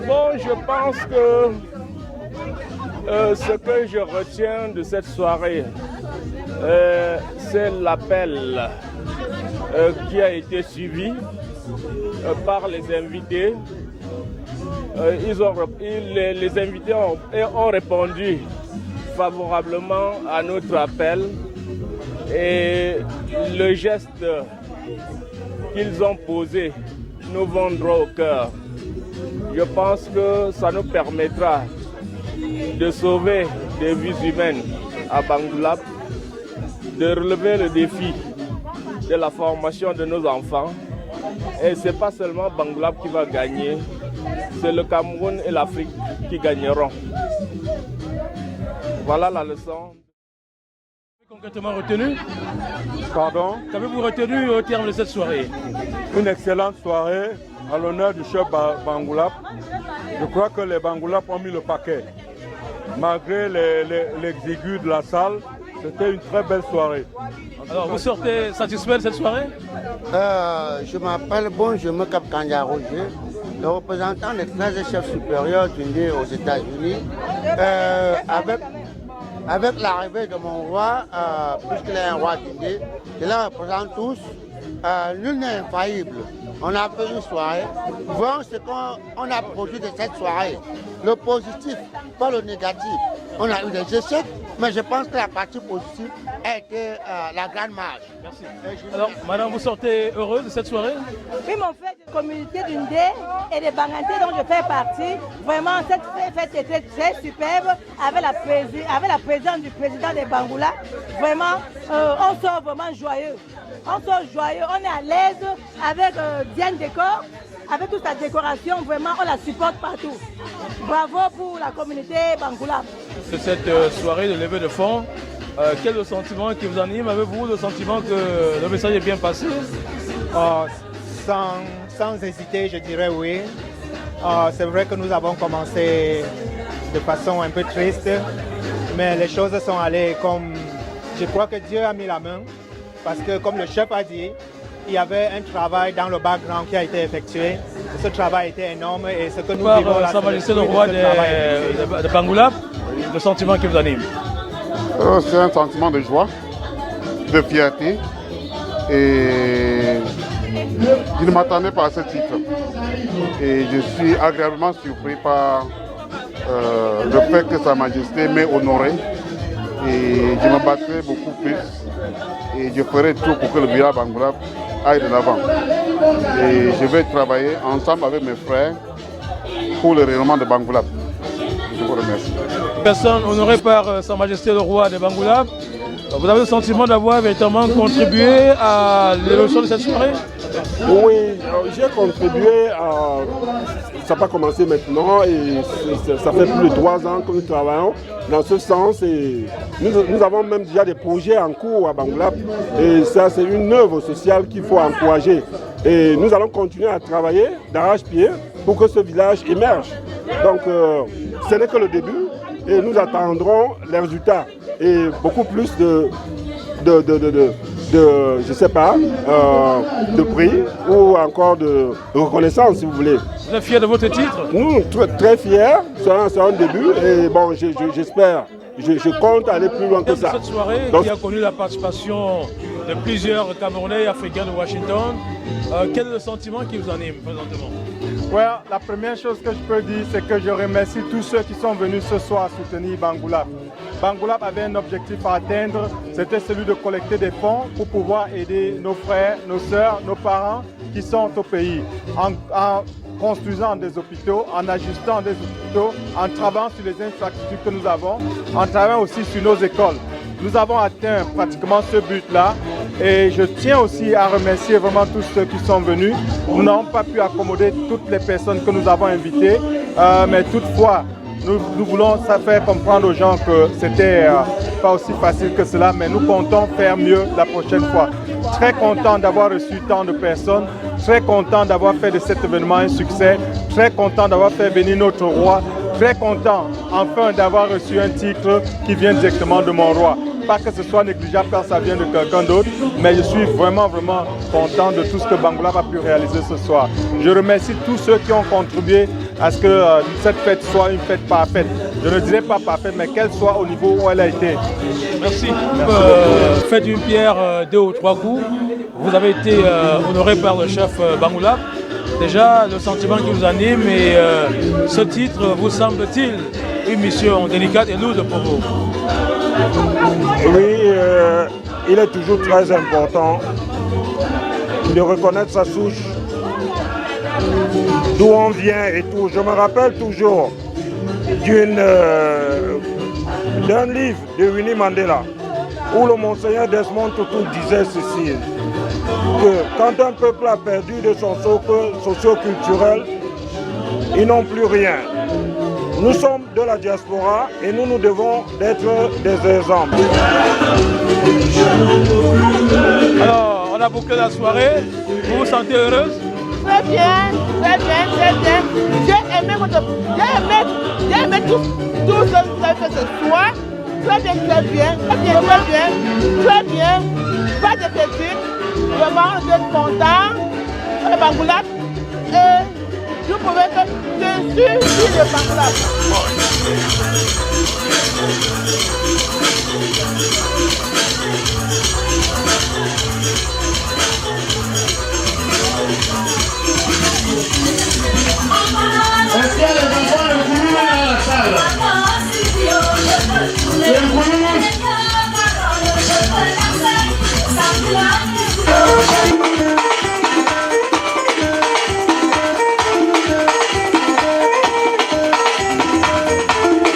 Bon, je pense que ce que je retiens de cette soirée, c'est l'appel qui a été suivi par les invités. Les invités ont répondu favorablement à notre appel et le geste qu'ils ont posé nous vont droit au cœur. Je pense que ça nous permettra de sauver des vies humaines à Bangoulap, de relever le défi de la formation de nos enfants. Et ce n'est pas seulement Bangoulap qui va gagner, c'est le Cameroun et l'Afrique qui gagneront. Voilà la leçon. Concrètement retenu? Pardon? Qu'avez-vous retenu au terme de cette soirée? Une excellente soirée à l'honneur du chef Bangoulap. Je crois que les Bangoulap ont mis le paquet. Malgré l'exigu de la salle, c'était une très belle soirée. Alors vous sortez satisfait de cette soirée? Je m'appelle je me capte Kanja Roger, le représentant des 13 chefs supérieurs d'Indé aux États-Unis. Avec l'arrivée de mon roi, puisqu'il est un roi d'Indé, je les représente tous. Nul n'est infaillible. On a fait une soirée. Voyons ce qu'on a produit de cette soirée. Le positif, pas le négatif. On a eu des échecs, mais je pense que la partie positive a été la grande marche. Merci. Alors, madame, vous sortez heureuse de cette soirée? Oui, mon frère, de la communauté d'Indé et des Banganté dont je fais partie. Vraiment, cette fête était très superbe avec la présence du président des Bangoula. Vraiment, on sort vraiment joyeux. On sort joyeux, on est à l'aise avec Diane Décor, avec toute sa décoration, vraiment on la supporte partout. Bravo pour la communauté Bangoula. De cette soirée de levée de fonds, quel est le sentiment qui vous anime? Avez-vous le sentiment que le message est bien passé? Sans hésiter, je dirais oui. C'est vrai que nous avons commencé de façon un peu triste, mais les choses sont allées comme... Je crois que Dieu a mis la main. Parce que, comme le chef a dit, il y avait un travail dans le background qui a été effectué. Ce travail était énorme et ce que nous vivons là, Sa Majesté le roi de Bangoulap, le sentiment qui vous anime? C'est un sentiment de joie, de fierté et je ne m'attendais pas à ce titre. Et je suis agréablement surpris par le fait que Sa Majesté m'ait honoré et je me battrai beaucoup plus. Et je ferai tout pour que le village Bangoulap aille de l'avant. Et je vais travailler ensemble avec mes frères pour le rayonnement de Bangoulap. Je vous remercie. Personne honorée par Sa Majesté le roi de Bangoulap, vous avez le sentiment d'avoir véritablement contribué à l'évolution de cette soirée? Oui, j'ai contribué à... Ça n'a pas commencé maintenant et ça fait plus de 3 ans que nous travaillons dans ce sens. Et nous avons même déjà des projets en cours à Bangoulap et ça c'est une œuvre sociale qu'il faut encourager. Et nous allons continuer à travailler d'arrache-pied pour que ce village émerge. Donc ce n'est que le début et nous attendrons les résultats et beaucoup plus je sais pas, de prix ou encore de reconnaissance si vous voulez. Vous êtes fier de votre titre? Nous, très fiers, c'est un début et bon, j'espère, je compte aller plus loin que ça. Cette soirée qui a connu la participation de plusieurs Camerounais et Africains de Washington, quel est le sentiment qui vous anime présentement? Ouais, la première chose que je peux dire, c'est que je remercie tous ceux qui sont venus ce soir soutenir Bangoulap. Bangoulap avait un objectif à atteindre, c'était celui de collecter des fonds pour pouvoir aider nos frères, nos sœurs, nos parents qui sont au pays. En construisant des hôpitaux, en ajustant des hôpitaux, en travaillant sur les infrastructures que nous avons, en travaillant aussi sur nos écoles. Nous avons atteint pratiquement ce but-là et je tiens aussi à remercier vraiment tous ceux qui sont venus. Nous n'avons pas pu accommoder toutes les personnes que nous avons invitées, mais toutefois, nous voulons faire comprendre aux gens que c'était pas aussi facile que cela, mais nous comptons faire mieux la prochaine fois. Très content d'avoir reçu tant de personnes, très content d'avoir fait de cet événement un succès, très content d'avoir fait venir notre roi, très content enfin d'avoir reçu un titre qui vient directement de mon roi. pas que ce soit négligeable quand ça vient de quelqu'un d'autre, mais je suis vraiment content de tout ce que Bangoulap a pu réaliser ce soir. Je remercie tous ceux qui ont contribué à ce que cette fête soit une fête parfaite. Je ne dirais pas parfaite, mais qu'elle soit au niveau où elle a été. Merci. Faites une pierre 2 ou 3 coups. Vous avez été honoré par le chef Bangoulap. Déjà, le sentiment qui vous anime et ce titre vous semble-t-il une mission délicate et lourde pour vous? Oui, il est toujours très important de reconnaître sa souche, d'où on vient et tout. Je me rappelle toujours d'un livre de Winnie Mandela où le monseigneur Desmond Tutu disait ceci, que quand un peuple a perdu de son socle socio-culturel, ils n'ont plus rien. Nous sommes de la diaspora et nous devons être des exemples. Alors, on a bouclé la soirée. Vous vous sentez heureuse? Très bien, très bien, très bien. J'ai aimé tout ce que vous avez fait ce soir. Très bien, très bien, très bien, très bien, très bien. Pas de critique. Vraiment, je suis content. Le Bangoulap. Et je pouvais que je suis le Bangoulap. Est-ce qu'il y a les enfants de Koulou dans la salle?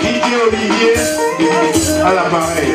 Didier Olivier à l'appareil.